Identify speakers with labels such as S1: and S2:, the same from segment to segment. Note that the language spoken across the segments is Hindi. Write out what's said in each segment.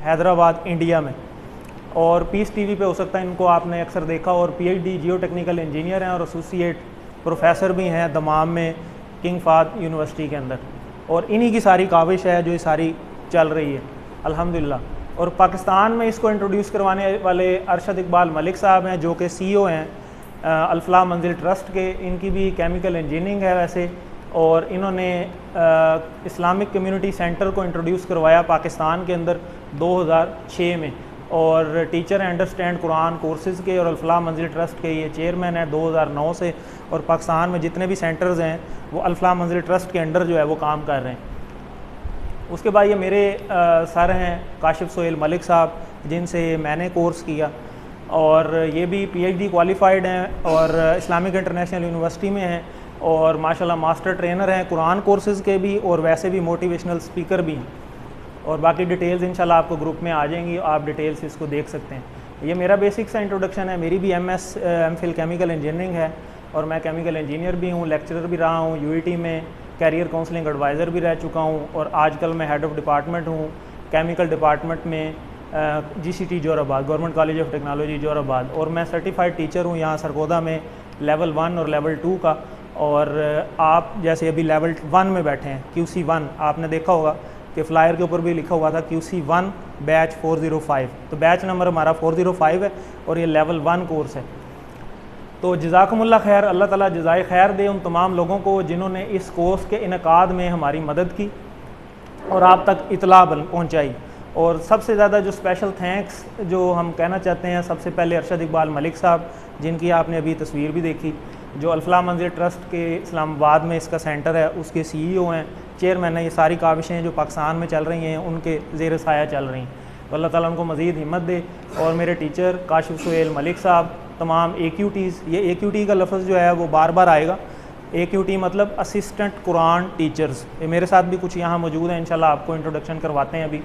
S1: हैदराबाद इंडिया में, और पीस टीवी पे हो सकता है इनको आपने अक्सर देखा, और पीएचडी जियो टेक्निकल इंजीनियर हैं और एसोसिएट प्रोफेसर भी हैं दमाम में किंग फाहद यूनिवर्सिटी के अंदर। और इन्हीं की सारी काविश है जो ये सारी चल रही है अल्हम्दुलिल्लाह। और पाकिस्तान में इसको इंट्रोड्यूस करवाने वाले अरशद इकबाल मलिक साहब हैं जो कि सीईओ हैं अल्फलाह मंजिल ट्रस्ट के। इनकी भी केमिकल इंजीनियरिंग है वैसे, और इन्होंने इस्लामिक कम्युनिटी सेंटर को इंट्रोड्यूस करवाया पाकिस्तान के अंदर 2006 में, और टीचर अंडरस्टैंड कुरान कोर्सेज़ के और अल्फलाह मंजिल ट्रस्ट के ये चेयरमैन है 2009 से। और पाकिस्तान में जितने भी सेंटर्स हैं वो अल्फलाह मंजिल ट्रस्ट के अंडर जो है वो काम कर रहे हैं। उसके बाद ये मेरे सर हैं काशिफ सोहेल मलिक साहब, जिनसे मैंने कोर्स किया, और ये भी पीएचडी क्वालिफाइड हैं और इस्लामिक इंटरनेशनल यूनिवर्सिटी में हैं, और माशाल्लाह मास्टर ट्रेनर हैं कुरान कोर्सेज़ के भी, और वैसे भी मोटिवेशनल स्पीकर भी हैं। और बाकी डिटेल्स इंशाल्लाह आपको ग्रुप में आ जाएंगी, आप डिटेल्स इसको देख सकते हैं। ये मेरा बेसिक सा इंट्रोडक्शन है। मेरी भी एमफिल केमिकल इंजीनियरिंग है, और मैं केमिकल इंजीनियर भी हूँ, लेक्चरर भी रहा हूँ, यूईटी में कैरियर काउंसलिंग एडवाइज़र भी रह चुका हूँ, और आजकल मैं हेड ऑफ़ डिपार्टमेंट हूँ केमिकल डिपार्टमेंट में GCT Jorabad, government college of technology Jorabad. और मैं सर्टिफाइड टीचर हूँ यहाँ सरगोदा में लेवल 1 और लेवल 2 का। और आप जैसे अभी लेवल 1 में बैठे हैं, QC1 आपने देखा होगा कि फ़्लायर के ऊपर भी लिखा हुआ था QC1 बैच 405, तो बैच नंबर हमारा 405 है, और ये लेवल 1 कोर्स है। तो जज़ाकुमुल्लाह खैर, अल्लाह ताला जज़ाए खैर दे उन तमाम लोगों को जिन्होंने इस कोर्स के इनकाद में हमारी मदद की और आप तक इतला पहुँचाई। और सबसे ज़्यादा जो स्पेशल थैंक्स जो हम कहना चाहते हैं, सबसे पहले अरशद इकबाल मलिक साहब, जिनकी आपने अभी तस्वीर भी देखी, जो अल्फलाह मंजिल ट्रस्ट के इस्लामाबाद में इसका सेंटर है उसके सीईओ हैं, चेयरमैन है। ये सारी काविशें जो पाकिस्तान में चल रही हैं उनके ज़ेर साया चल रही हैं, तो अल्लाह ताला उनको मज़ीद हिम्मत दे। और मेरे टीचर काशिफ सोहेल मलिक साहब, तमाम AQTs, ये AQT का लफ्ज़ जो है वो बार बार आएगा। AQT मतलब असिस्टेंट कुरान टीचर्स, ये मेरे साथ भी कुछ यहाँ मौजूद हैं, इंशाल्लाह आपको इंट्रोडक्शन करवाते हैं अभी।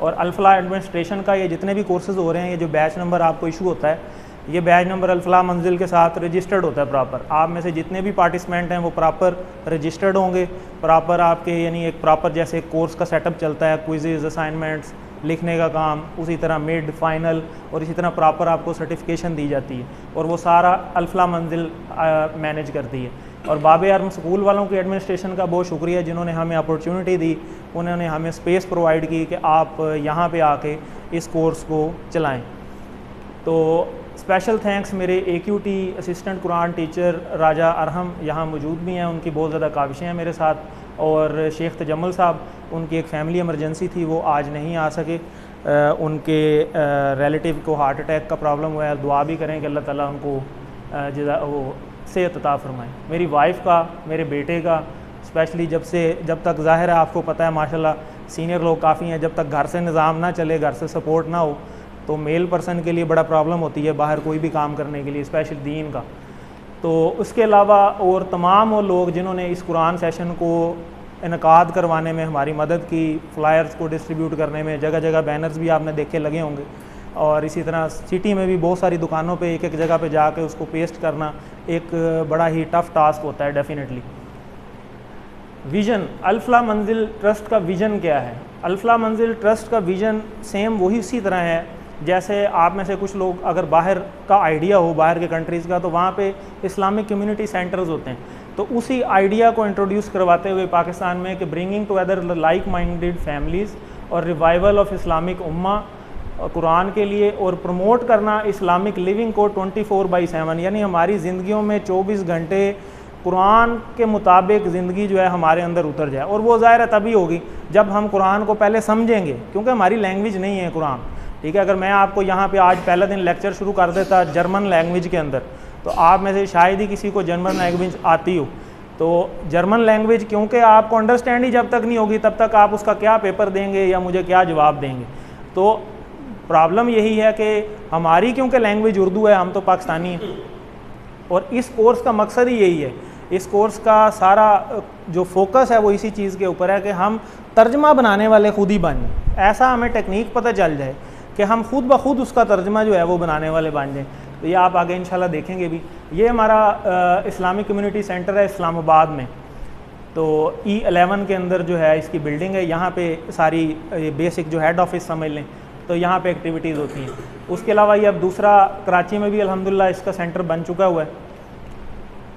S1: और अल्फलाह एडमिनिस्ट्रेशन का ये जितने भी कोर्सेज़ हो रहे हैं, ये जो बैच नंबर आपको इशू होता है, ये बैच नंबर अल्फलाह मंजिल के साथ रजिस्टर्ड होता है प्रॉपर। आप में से जितने भी पार्टिसिपेंट हैं वो प्रॉपर रजिस्टर्ड होंगे, प्रॉपर आपके यानी एक प्रॉपर जैसे एक कोर्स का सेटअप चलता है, क्विज़ेज़, असाइनमेंट्स, लिखने का काम, उसी तरह मिड फाइनल, और इसी तरह प्रॉपर आपको सर्टिफिकेशन दी जाती है, और वो सारा अल्फलाह मंजिल मैनेज करती है। और बाबे आर्म स्कूल वालों की एडमिनिस्ट्रेशन का बहुत शुक्रिया, जिन्होंने हमें अपॉर्चुनिटी दी, उन्होंने हमें स्पेस प्रोवाइड की कि आप यहाँ पे आके इस कोर्स को चलाएं। तो स्पेशल थैंक्स मेरे AQT असिस्टेंट कुरान टीचर राजा अरहम यहाँ मौजूद भी हैं, उनकी बहुत ज़्यादा काविशें हैं मेरे साथ। और शेख तजम्मल साहब, उनकी एक फ़ैमिली इमरजेंसी थी, वो आज नहीं आ सके, उनके रिलेटिव को हार्ट अटैक का प्रॉब्लम हुआ है। दुआ भी करें कि अल्लाह ताला उनको वो सेहत अता फरमाए। मेरी वाइफ का, मेरे बेटे का, स्पेशली जब तक ज़ाहिर है आपको पता है माशाल्लाह सीनियर लोग काफ़ी हैं, जब तक घर से निज़ाम ना चले, घर से सपोर्ट ना हो, तो मेल पर्सन के लिए बड़ा प्रॉब्लम होती है बाहर कोई भी काम करने के लिए, स्पेशल दीन का। तो उसके अलावा और तमाम वो लोग जिन्होंने इस कुरान सेशन को इनकाद करवाने में हमारी मदद की, फ़्लायर्स को डिस्ट्रीब्यूट करने में, जगह जगह बैनर्स भी आपने देखे लगे होंगे, और इसी तरह सिटी में भी बहुत सारी दुकानों पे एक एक जगह पे जाके उसको पेस्ट करना एक बड़ा ही टफ़ टास्क होता है डेफिनेटली। विज़न, अल्फलाह मंजिल ट्रस्ट का विज़न क्या है? अल्फलाह मंजिल ट्रस्ट का विज़न सेम वही उसी तरह है जैसे आप में से कुछ लोग अगर बाहर का आइडिया हो, बाहर के कंट्रीज़ का, तो वहाँ पे इस्लामिक कम्युनिटी सेंटर्स होते हैं। तो उसी आइडिया को इंट्रोड्यूस करवाते हुए पाकिस्तान में कि bringing together like minded families और रिवाइवल ऑफ इस्लामिक उम्मा कुरान के लिए, और प्रमोट करना इस्लामिक लिविंग को 24/7, यानी हमारी ज़िंदगियों में 24 घंटे कुरान के मुताबिक ज़िंदगी जो है हमारे अंदर उतर जाए। और वो ज़ाहिर है तभी होगी जब हम कुरान को पहले समझेंगे, क्योंकि हमारी लैंग्वेज नहीं है कुरान। ठीक है, अगर मैं आपको यहाँ पे आज पहला दिन लेक्चर शुरू कर देता जर्मन लैंग्वेज के अंदर, तो आप में से शायद ही किसी को जर्मन लैंग्वेज आती हो। तो जर्मन लैंग्वेज क्योंकि आपको अंडरस्टैंड ही जब तक नहीं होगी तब तक आप उसका क्या पेपर देंगे या मुझे क्या जवाब देंगे। तो प्रॉब्लम यही है कि हमारी क्योंकि लैंग्वेज उर्दू है, हम तो पाकिस्तानी हैं, और इस कोर्स का मकसद ही यही है। इस कोर्स का सारा जो फोकस है वो इसी चीज़ के ऊपर है कि हम तर्जमा बनाने वाले खुद ही बन जाएँ। ऐसा हमें टेक्निक पता चल जाए कि हम खुद ब खुद उसका तर्जमा जो है वो बनाने वाले बन जाएँ। तो ये आप आगे इंशाल्लाह देखेंगे भी। ये हमारा इस्लामिक कम्युनिटी सेंटर है इस्लामाबाद में, तो E11 के अंदर जो है इसकी बिल्डिंग है। यहाँ पे सारी बेसिक जो हेड ऑफिस समझ लें, तो यहाँ पे एक्टिविटीज़ होती हैं। उसके अलावा ये अब दूसरा कराची में भी अल्हम्दुलिल्लाह इसका सेंटर बन चुका हुआ है।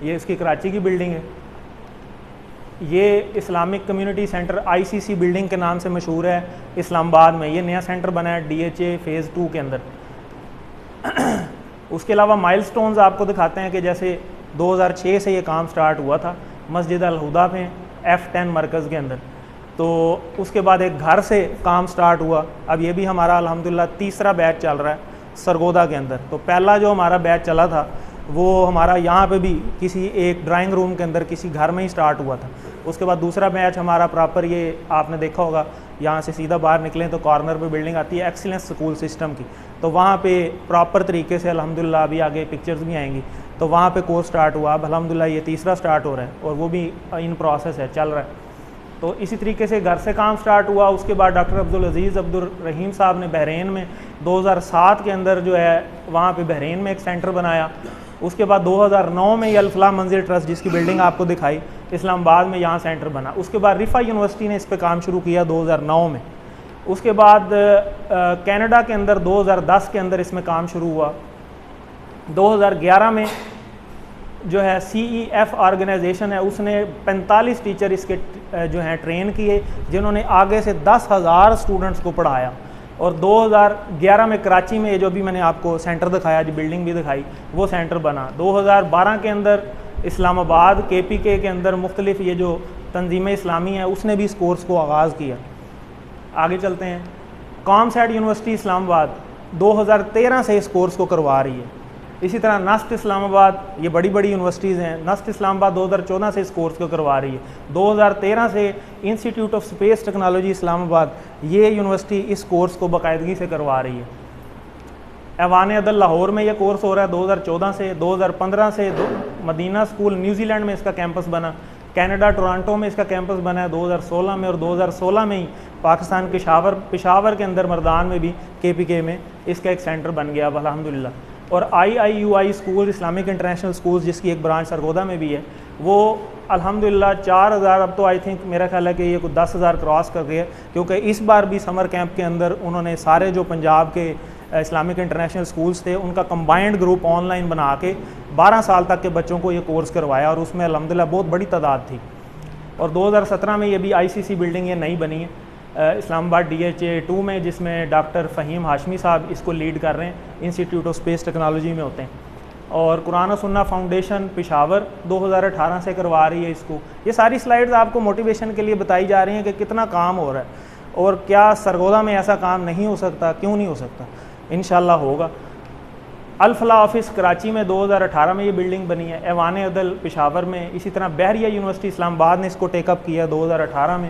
S1: ये इसकी कराची की बिल्डिंग है। ये Islamic community centre ICC building के नाम से मशहूर है इस्लामाबाद में। ये नया सेंटर बना है DHA फेज़ 2 के अंदर। उसके अलावा माइलस्टोन्स आपको दिखाते हैं कि जैसे 2006 से ये काम स्टार्ट हुआ था मस्जिद अल हुदा में F10 मरकज़ के अंदर। तो उसके बाद एक घर से काम स्टार्ट हुआ। अब ये भी हमारा अल्हम्दुलिल्लाह तीसरा बैच चल रहा है सरगोदा के अंदर। तो पहला जो हमारा बैच चला था वो हमारा यहाँ पे भी किसी एक ड्राइंग रूम के अंदर किसी घर में ही स्टार्ट हुआ था। उसके बाद दूसरा बैच हमारा प्रॉपर, ये आपने देखा होगा यहाँ से सीधा बाहर निकलें तो कॉर्नर पे बिल्डिंग आती है एक्सीलेंस स्कूल सिस्टम की, तो वहाँ पे प्रॉपर तरीके से अल्हम्दुलिल्लाह अभी आगे पिक्चर्स भी आएंगी, तो वहाँ पे कोर्स स्टार्ट हुआ। अब अल्हम्दुलिल्लाह ये तीसरा स्टार्ट हो रहा है और वो भी इन प्रोसेस है, चल रहा है। तो इसी तरीके से घर से काम स्टार्ट हुआ। उसके बाद डॉक्टर अब्दुल अजीज़ अब्दुल रहीम साहब ने बहरीन में 2007 के अंदर जो है वहाँ पे बहरीन में एक सेंटर बनाया। उसके बाद 2009 में ये अल-फलाह मंजिल ट्रस्ट जिसकी बिल्डिंग आपको दिखाई इस्लामाबाद में, यहाँ सेंटर बना। उसके बाद रिफ़ा यूनिवर्सिटी ने इस पे काम शुरू किया 2009 में। उसके बाद कनाडा के अंदर 2010 के अंदर इसमें काम शुरू हुआ। 2011 में जो है CEF ऑर्गेनाइजेशन है उसने 45 टीचर इसके जो हैं ट्रेन किए, जिन्होंने आगे से 10,000 स्टूडेंट्स को पढ़ाया। और 2011 में कराची में ये जो भी मैंने आपको सेंटर दिखाया, जो बिल्डिंग भी दिखाई, वो सेंटर बना। 2012 के अंदर इस्लामाबाद KPK के अंदर मुख्तलिफ ये जो तंजीम इस्लामी है उसने भी इस कोर्स को आगाज़ किया। आगे चलते हैं। कॉमसैट यूनिवर्सिटी इस्लामाबाद 2013 से इस कोर्स को करवा रही है। इसी तरह नस्ट इस्लामाबाद, ये बड़ी बड़ी यूनिवर्सिटीज़ हैं। नस्ट इस्लामाबाद 2014 से इस कोर्स को करवा रही है। 2013 से institute of space technology Islamabad, ये यूनिवर्सिटी इस कोर्स को बाकायदगी से करवा रही है। ऐवान अदल लाहौर में ये कोर्स हो रहा है 2014 से। 2015 से मदीना स्कूल न्यूजीलैंड में इसका कैंपस बना। कनाडा टोरंटो में इसका कैंपस बना है 2016 में। और 2016 में ही पाकिस्तान के पेशावर के अंदर मर्दान में भी KPK में इसका एक सेंटर बन गया अल्हम्दुलिल्लाह। और IIUI school, Islamic international schools, जिसकी एक ब्रांच सरगोदा में भी है, वो अल्हम्दुलिल्लाह 4,000, अब तो आई थिंक मेरा ख्याल है कि ये कुछ 10,000 क्रॉस कर गए, क्योंकि इस बार भी समर कैंप के अंदर उन्होंने सारे जो पंजाब के इस्लामिक इंटरनेशनल स्कूल्स थे उनका कंबाइंड ग्रुप ऑनलाइन बना के 12 साल तक के बच्चों को ये कोर्स करवाया और उसमें अल्हम्दुलिल्लाह बहुत बड़ी तादाद थी। और 2017 में ये भी ICC बिल्डिंग ये नई बनी है इस्लामाबाद DHA 2 में, जिसमें डॉक्टर फ़हीम हाशमी साहब इसको लीड कर रहे हैं, इंस्टीट्यूट ऑफ स्पेस टेक्नोलॉजी में होते हैं। और कुरान और सुन्ना फाउंडेशन पेशावर 2018 से करवा रही है इसको। ये सारी स्लाइड्स आपको मोटिवेशन के लिए बताई जा रही हैं कि कितना काम हो रहा है और क्या सरगोदा में ऐसा काम नहीं हो सकता, क्यों नहीं हो सकता, इंशाल्लाह होगा। अल-फलाह ऑफिस कराची में 2018 में ये बिल्डिंग बनी है। ऐवान अदल पेशावर में, इसी तरह बहरिया यूनिवर्सिटी इस्लामाबाद ने इसको टेकअप किया 2018 में।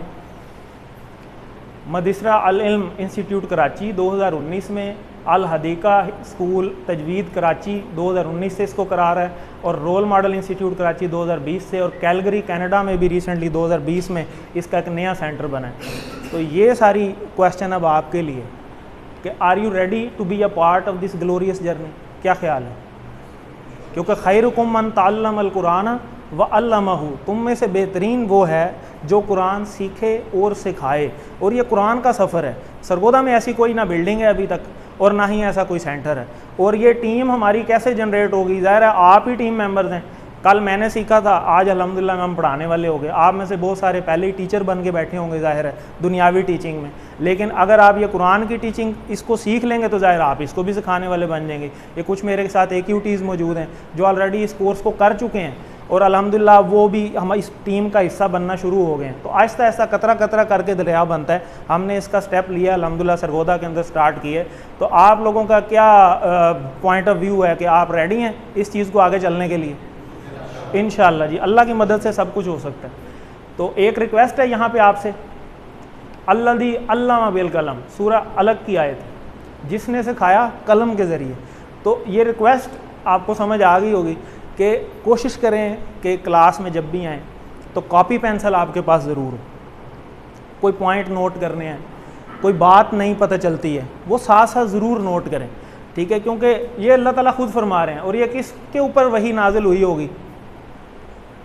S1: मदरसा अल इल्म इंस्टीट्यूट कराची 2019 में। अल हदीका स्कूल तजवीद कराची 2019 से इसको करा रहा है। और रोल मॉडल इंस्टीट्यूट कराची 2020 से। और कैलगरी कनाडा में भी रिसेंटली 2020 में इसका एक नया सेंटर बना है। तो ये सारी क्वेश्चन अब आपके लिए कि are you ready to be a part of this glorious journey, क्या ख्याल है? क्योंकि खैरुकुम मन तअल्लमल कुरान व अल्लमहु, तुम में से बेहतरीन वो है जो कुरान सीखे और सिखाए। और ये कुरान का सफ़र है। सरगोदा में ऐसी कोई ना बिल्डिंग है अभी तक और ना ही ऐसा कोई सेंटर है। और ये टीम हमारी कैसे जनरेट होगी? ज़ाहिर है आप ही टीम मेंबर्स हैं। कल मैंने सीखा था, आज अल्हम्दुलिल्लाह हम पढ़ाने वाले हो गए। आप में से बहुत सारे पहले ही टीचर बन के बैठे होंगे ज़ाहिर है दुनियावी टीचिंग में, लेकिन अगर आप ये कुरान की टीचिंग इसको सीख लेंगे तो ज़ाहिर आप इसको भी सिखाने वाले बन जाएंगे। ये कुछ मेरे साथ AQTs मौजूद हैं जो ऑलरेडी इस कोर्स को कर चुके हैं और अल्हम्दुलिल्लाह वो भी हम इस टीम का हिस्सा बनना शुरू हो गए हैं। तो आहिस्ता आहिस्ता कतरा कतरा करके दरिया बनता है। हमने इसका स्टेप लिया अल्हम्दुलिल्लाह सरगोदा के अंदर स्टार्ट किए। तो आप लोगों का क्या पॉइंट ऑफ व्यू है कि आप रेडी हैं इस चीज़ को आगे चलने के लिए? इंशाअल्लाह जी, अल्लाह की मदद से सब कुछ हो सकता है। तो एक रिक्वेस्ट है यहाँ पे आपसे, अल्लज़ी अल्लमा बिल कलम, सूरह अलग की आयत, जिसने सिखाया कलम के ज़रिए। तो ये रिक्वेस्ट आपको समझ आ गई होगी कि कोशिश करें कि क्लास में जब भी आएँ तो कॉपी पेंसिल आपके पास ज़रूर हो। कोई पॉइंट नोट करने हैं, कोई बात नहीं पता चलती है, वो साथ साथ ज़रूर नोट करें, ठीक है? क्योंकि ये अल्लाह ताला खुद फरमा रहे हैं। और ये किसके ऊपर वही नाजिल हुई होगी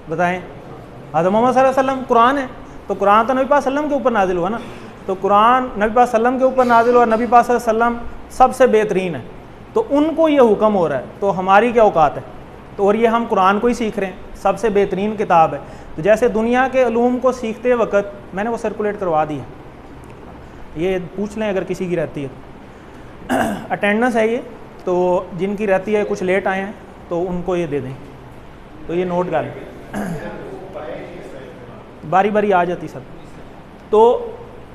S1: बताएं? हज़रत मोहम्मद सल्लल्लाहु अलैहि वसल्लम कुरान है, तो कुरान तो नबी पाक सल्लम के ऊपर नाजिल हुआ ना। तो कुरान नबी पाक सल्लम के ऊपर नाजिल हुआ, नबी पाक सल्लम सबसे बेहतरीन है, तो उनको ये हुक्म हो रहा है, तो हमारी क्या औकात है। तो और ये हम कुरान को ही सीख रहे हैं, सबसे बेहतरीन किताब है। तो जैसे दुनिया के उलूम को सीखते वक्त, मैंने वो सर्कुलेट करवा दी है, ये पूछ लें अगर किसी की रहती है अटेंडेंस है ये, तो जिनकी रहती है कुछ लेट आए हैं तो उनको ये दे दें, तो ये नोट कर लें, बारी बारी आ जाती सब। तो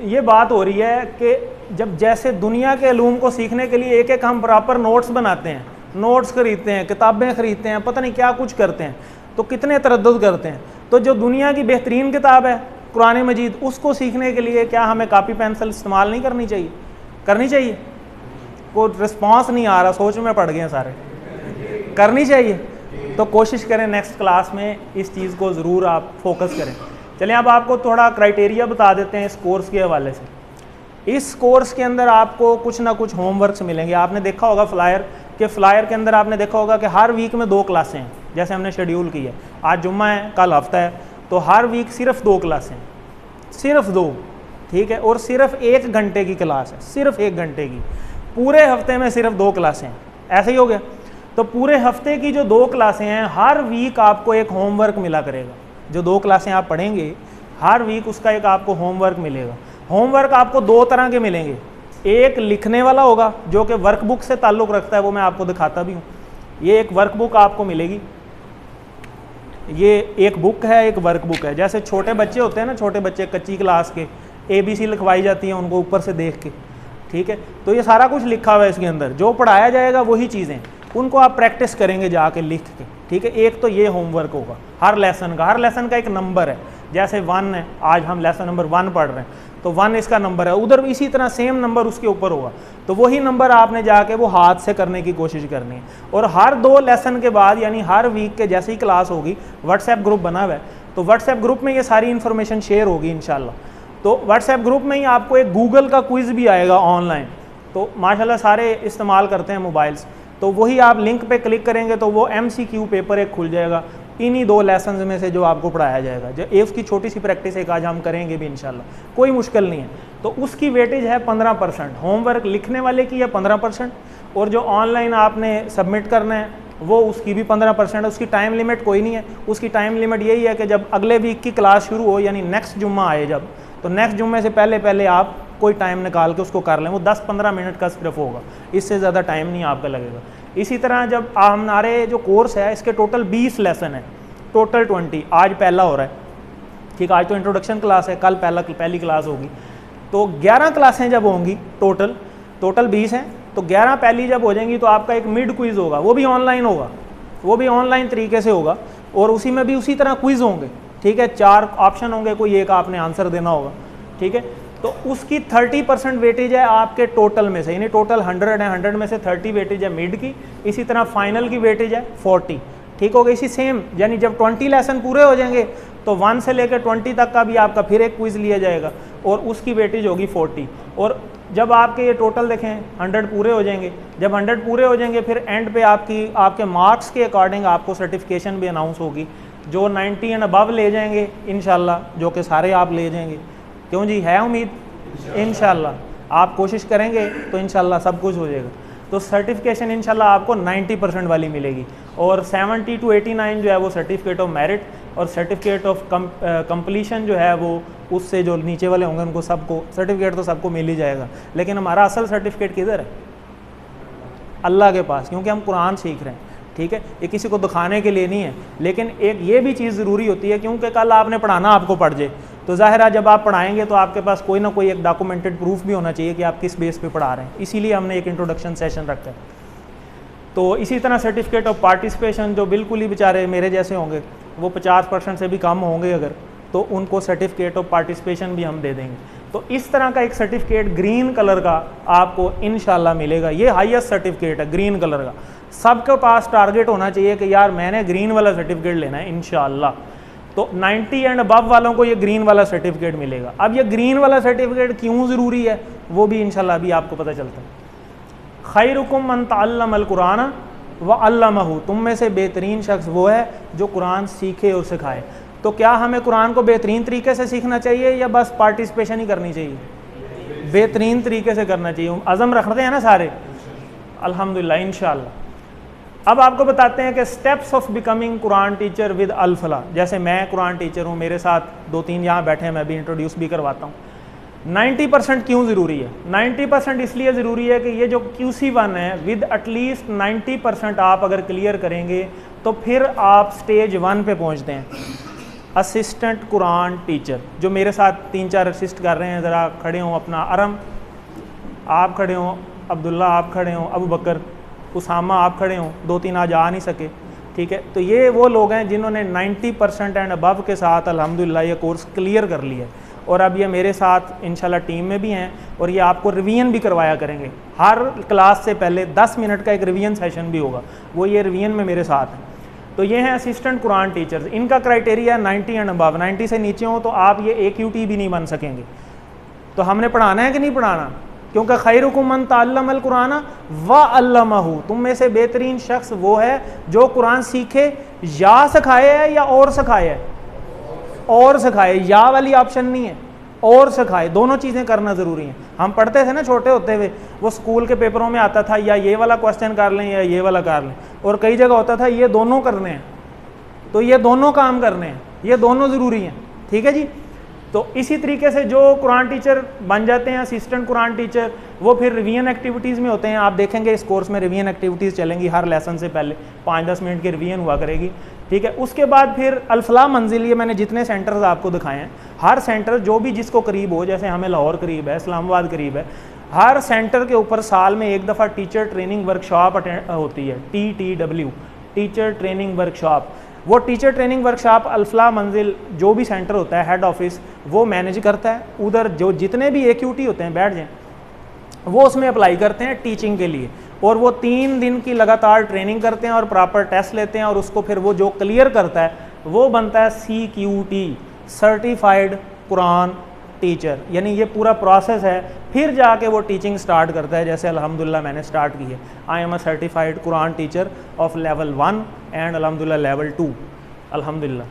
S1: ये बात हो रही है कि जब जैसे दुनिया के उलूम को सीखने के लिए एक एक हम प्रॉपर नोट्स बनाते हैं, नोट्स खरीदते हैं, किताबें खरीदते हैं, पता नहीं क्या कुछ करते हैं, तो कितने तरद्दुद करते हैं। तो जो दुनिया की बेहतरीन किताब है कुरान मजीद, उसको सीखने के लिए क्या हमें कापी पेंसिल इस्तेमाल नहीं करनी चाहिए? करनी चाहिए। कोई रिस्पॉन्स नहीं आ रहा, सोच में पड़ गए हैं सारे। करनी चाहिए। तो कोशिश करें नेक्स्ट क्लास में इस चीज़ को ज़रूर आप फोकस करें। चलें अब आपको थोड़ा क्राइटेरिया बता देते हैं इस कोर्स के हवाले से। इस कोर्स के अंदर आपको कुछ ना कुछ होमवर्क्स मिलेंगे। आपने देखा होगा फ्लायर के अंदर आपने देखा होगा कि हर वीक में 2 क्लासें हैं, जैसे हमने शेड्यूल की है। आज जुम्मा है, कल हफ्ता है, तो हर वीक सिर्फ 2 क्लासें, सिर्फ 2, ठीक है। और सिर्फ 1 घंटे की क्लास है, सिर्फ 1 घंटे की। पूरे हफ्ते में सिर्फ 2 क्लासें हैं, ऐसे ही हो गया। तो पूरे हफ्ते की जो 2 क्लासें हैं, हर वीक आपको एक होमवर्क मिला करेगा। जो 2 क्लासें आप पढ़ेंगे हर वीक, उसका एक आपको होमवर्क मिलेगा। होमवर्क आपको 2 तरह के मिलेंगे। एक लिखने वाला होगा जो कि वर्कबुक से ताल्लुक़ रखता है, वो मैं आपको दिखाता भी हूँ। ये एक वर्कबुक आपको मिलेगी, ये एक बुक है, एक वर्कबुक है। जैसे छोटे बच्चे होते हैं ना, छोटे बच्चे कच्ची क्लास के, ABC लिखवाई जाती हैं उनको ऊपर से देख के, ठीक है। तो ये सारा कुछ लिखा हुआ है इसके अंदर, जो पढ़ाया जाएगा वही चीज़ें, उनको आप प्रैक्टिस करेंगे जाके लिख के, ठीक है। एक तो ये होमवर्क होगा हर लेसन का, हर लेसन का एक नंबर है। जैसे 1 है, आज हम लेसन नंबर 1 पढ़ रहे हैं, तो 1 इसका नंबर है, उधर इसी तरह सेम नंबर उसके ऊपर होगा। तो वही नंबर आपने जाके वो हाथ से करने की कोशिश करनी है। और हर 2 लेसन के बाद, यानी हर वीक के जैसे ही क्लास होगी, व्हाट्सएप ग्रुप बना हुआ है, तो व्हाट्सएप ग्रुप में ये सारी इन्फॉर्मेशन शेयर होगी इंशाल्लाह। तो व्हाट्सएप ग्रुप में ही आपको एक गूगल का क्विज़ भी आएगा ऑनलाइन, तो माशाल्लाह सारे इस्तेमाल करते हैं मोबाइल्स, तो वही आप लिंक पे क्लिक करेंगे तो वो MCQ पेपर एक खुल जाएगा, इन्हीं 2 लेसन में से जो आपको पढ़ाया जाएगा। जो एक उसकी छोटी सी प्रैक्टिस एक आज हम करेंगे भी इंशाल्लाह, कोई मुश्किल नहीं है। तो उसकी वेटेज है 15%, होमवर्क लिखने वाले की है 15%, और जो ऑनलाइन आपने सबमिट करना है वो उसकी भी 15% है। उसकी टाइम लिमिट कोई नहीं है, उसकी टाइम लिमिट यही है कि जब अगले वीक की क्लास शुरू हो, यानी नेक्स्ट जुम्मा आए जब, तो नेक्स्ट जुम्मे से पहले आप कोई टाइम निकाल के उसको कर लें। वो 10-15 मिनट का सिर्फ होगा, इससे ज़्यादा टाइम नहीं आपका लगेगा। इसी तरह जब हमारे जो कोर्स है इसके टोटल 20 लेसन है, टोटल 20, आज पहला हो रहा है, ठीक। आज तो इंट्रोडक्शन क्लास है, कल पहली क्लास होगी, तो 11 क्लासें जब होंगी टोटल 20 हैं, तो 11 पहली जब हो जाएंगी तो आपका एक मिड क्विज़ होगा, वो भी ऑनलाइन होगा, वो भी ऑनलाइन तरीके से होगा, और उसी में भी उसी तरह क्विज़ होंगे, ठीक है। 4 ऑप्शन होंगे, कोई एक आपने आंसर देना होगा, ठीक है। तो उसकी 30% वेटेज है आपके टोटल में से, यानी टोटल 100 है, 100 में से 30 वेटेज है मिड की। इसी तरह फाइनल की वेटेज है 40, ठीक हो गई। इसी सेम, यानी जब 20 लेसन पूरे हो जाएंगे तो 1 से लेकर 20 तक का भी आपका फिर एक क्विज़ लिया जाएगा, और उसकी वेटेज होगी 40। और जब आपके ये टोटल देखें 100 पूरे हो जाएंगे, जब 100 पूरे हो जाएंगे फिर एंड पे आपके मार्क्स के अकॉर्डिंग आपको सर्टिफिकेशन भी अनाउंस होगी। जो 90 एंड अबव ले जाएंगे इंशाल्लाह, जो कि सारे आप ले जाएंगे, क्यों जी, है उम्मीद? इंशाल्लाह आप कोशिश करेंगे तो इंशाल्लाह सब कुछ हो जाएगा। तो सर्टिफिकेशन इंशाल्लाह आपको 90% वाली मिलेगी, और 70 to 89 जो है वो सर्टिफिकेट ऑफ मेरिट, और सर्टिफिकेट ऑफ कंप्लीशन जो है वो उससे जो नीचे वाले होंगे उनको सबको सर्टिफिकेट तो सबको मिल ही जाएगा। लेकिन हमारा असल सर्टिफिकेट किधर है? अल्लाह के पास, क्योंकि हम कुरान सीख रहे हैं, ठीक है। ये किसी को दिखाने के लिए नहीं है, लेकिन एक ये भी चीज़ ज़रूरी होती है, क्योंकि कल आपने पढ़ाना आपको पढ़ जाए, तो ज़ाहिर है जब आप पढ़ाएंगे तो आपके पास कोई ना कोई एक डॉक्यूमेंटेड प्रूफ भी होना चाहिए कि आप किस बेस पे पढ़ा रहे हैं। इसीलिए हमने एक इंट्रोडक्शन सेशन रखा है। तो इसी तरह सर्टिफिकेट ऑफ पार्टिसिपेशन, जो बिल्कुल ही बेचारे मेरे जैसे होंगे, वो 50% से भी कम होंगे अगर, तो उनको सर्टिफिकेट ऑफ पार्टिसिपेशन भी हम दे देंगे। तो इस तरह का एक सर्टिफिकेट ग्रीन कलर का आपको इंशाल्लाह मिलेगा। ये हाईएस्ट सर्टिफिकेट है ग्रीन कलर का। सबके पास टारगेट होना चाहिए कि यार मैंने ग्रीन वाला सर्टिफिकेट लेना है इंशाल्लाह। तो 90 एंड अबव वालों को ये ग्रीन वाला सर्टिफिकेट मिलेगा। अब ये ग्रीन वाला सर्टिफिकेट क्यों ज़रूरी है वो भी इंशाल्लाह अभी आपको पता चलता है। खैरुकुम मन तअल्लमल कुरान व अल्लमहु, तुम में से बेहतरीन शख्स वो है जो कुरान सीखे और सिखाए। तो क्या हमें कुरान को बेहतरीन तरीके से सीखना चाहिए या बस पार्टिसिपेशन ही करनी चाहिए? बेहतरीन तरीके से करना चाहिए। अज़म रखते हैं ना सारे, अल्हम्दुलिल्लाह इंशाअल्लाह। अब आपको बताते हैं कि steps of becoming Quran teacher with Al-Falah. जैसे मैं कुरान टीचर हूँ, मेरे साथ 2-3 यहाँ बैठे हैं, मैं भी इंट्रोड्यूस भी करवाता हूँ। 90% क्यों ज़रूरी है? 90% इसलिए ज़रूरी है कि ये जो QC1 है विद एटलीस्ट 90% आप अगर क्लियर करेंगे तो फिर आप स्टेज 1 पे पहुँचते हैं, असिस्टेंट कुरान टीचर। जो मेरे साथ 3-4 असिस्ट कर रहे हैं, ज़रा खड़े हों, अपना अरम आप खड़े हों, अब्दुल्ला आप खड़े हों, अबू बकर, उसामा आप खड़े हों, 2-3 आज आ नहीं सके, ठीक है। तो ये वो लोग हैं जिन्होंने 90% एंड अबव के साथ अल्हम्दुलिल्लाह ये कोर्स क्लियर कर लिया है, और अब ये मेरे साथ इंशाल्लाह टीम में भी हैं, और ये आपको रिवीजन भी करवाया करेंगे। हर क्लास से पहले 10 मिनट का एक रिवीजन सेशन भी होगा, वो ये रिवीजन में मेरे साथ हैं। तो ये हैं असिस्टेंट कुरान टीचर्स। इनका क्राइटेरिया 90 एंड अबव, 90 से नीचे हो तो आप ये AQT भी नहीं बन सकेंगे। तो हमने पढ़ाना है कि नहीं पढ़ाना? क्योंकि खैरुकुम मन तअल्लमल कुरान व अल्लमहु, तुम में से बेहतरीन शख्स वो है जो कुरान सीखे या सिखाए है या और सिखाए है, और सिखाए, या वाली ऑप्शन नहीं है, और सिखाए, दोनों चीज़ें करना ज़रूरी हैं। हम पढ़ते थे ना छोटे होते हुए, वो स्कूल के पेपरों में आता था या ये वाला क्वेश्चन कर लें या ये वाला कर लें, और कई जगह होता था ये दोनों करने हैं, तो ये दोनों काम करने हैं, ये दोनों ज़रूरी हैं, ठीक है जी। तो इसी तरीके से जो कुरान टीचर बन जाते हैं असिस्टेंट कुरान टीचर, वो फिर रिवीजन एक्टिविटीज़ में होते हैं। आप देखेंगे इस कोर्स में रिवीजन एक्टिविटीज़ चलेंगी, हर लेसन से पहले 5-10 मिनट की रिवीजन हुआ करेगी, ठीक है। उसके बाद फिर अल-फलाह मंजिल, ये मैंने जितने सेंटर्स आपको दिखाए हैं, हर सेंटर जो भी जिसको करीब हो, जैसे हमें लाहौर करीब है, इस्लामाबाद करीब है, हर सेंटर के ऊपर साल में एक दफ़ा टीचर ट्रेनिंग वर्कशॉप होती है, TTW, टीचर ट्रेनिंग वर्कशॉप। वो टीचर ट्रेनिंग वर्कशॉप अल-फलाह मंजिल जो भी सेंटर होता है, हेड ऑफिस वो मैनेज करता है। उधर जो जितने भी AQT होते हैं, बैठ जाएँ, वो उसमें अप्लाई करते हैं टीचिंग के लिए, और वो 3 दिन की लगातार ट्रेनिंग करते हैं और प्रॉपर टेस्ट लेते हैं, और उसको फिर वो जो क्लियर करता है वो बनता है CQT, सर्टिफाइड कुरान टीचर। यानी ये पूरा प्रोसेस है, फिर जाके वो टीचिंग स्टार्ट करता है, जैसे अल्हम्दुलिल्लाह मैंने स्टार्ट की है। I am a certified Quran teacher of level 1 and अल्हम्दुलिल्लाह लेवल 2 अल्हम्दुलिल्लाह।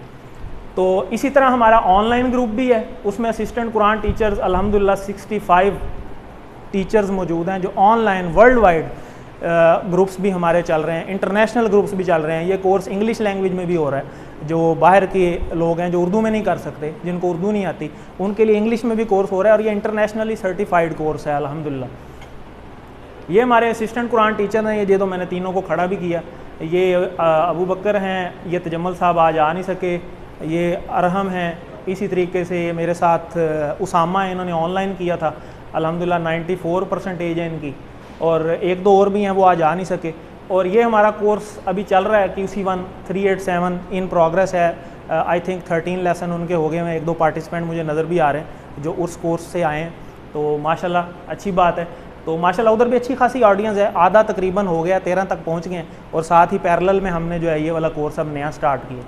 S1: तो इसी तरह हमारा ऑनलाइन ग्रुप भी है, उसमें असिस्टेंट कुरान टीचर्स अल्हम्दुलिल्लाह 65 टीचर्स मौजूद हैं जो ऑनलाइन वर्ल्ड वाइड ग्रुप्स भी हमारे चल रहे हैं, इंटरनेशनल ग्रुप्स भी चल रहे हैं। ये कोर्स इंग्लिश लैंग्वेज में भी हो रहा है, जो बाहर के लोग हैं जो उर्दू में नहीं कर सकते, जिनको उर्दू नहीं आती, उनके लिए इंग्लिश में भी कोर्स हो रहा है, और ये इंटरनेशनली सर्टिफाइड कोर्स है अल्हम्दुलिल्लाह। ये हमारे असिस्टेंट कुरान टीचर हैं, ये तो मैंने तीनों को खड़ा भी किया। ये अबू बकर हैं, ये तजम्मल साहब आज आ नहीं सके, ये अरहम हैं, इसी तरीके से मेरे साथ उसामा है, इन्होंने ऑनलाइन किया था अल्हम्दुलिल्लाह, 94% है इनकी, और 1-2 और भी हैं वो आज आ नहीं सके। और ये हमारा कोर्स अभी चल रहा है QC1 387 इन प्रोग्रेस है। आई थिंक 13 लेसन उनके हो गए हैं, 1-2 पार्टिसिपेंट मुझे नज़र भी आ रहे हैं जो उस कोर्स से आए हैं, तो माशाल्लाह अच्छी बात है। तो माशाल्लाह उधर भी अच्छी खासी ऑडियंस है, आधा तकरीबन हो गया, 13 तक पहुँच गए हैं, और साथ ही पैरेलल में हमने जो है ये वाला कोर्स अब नया स्टार्ट किया।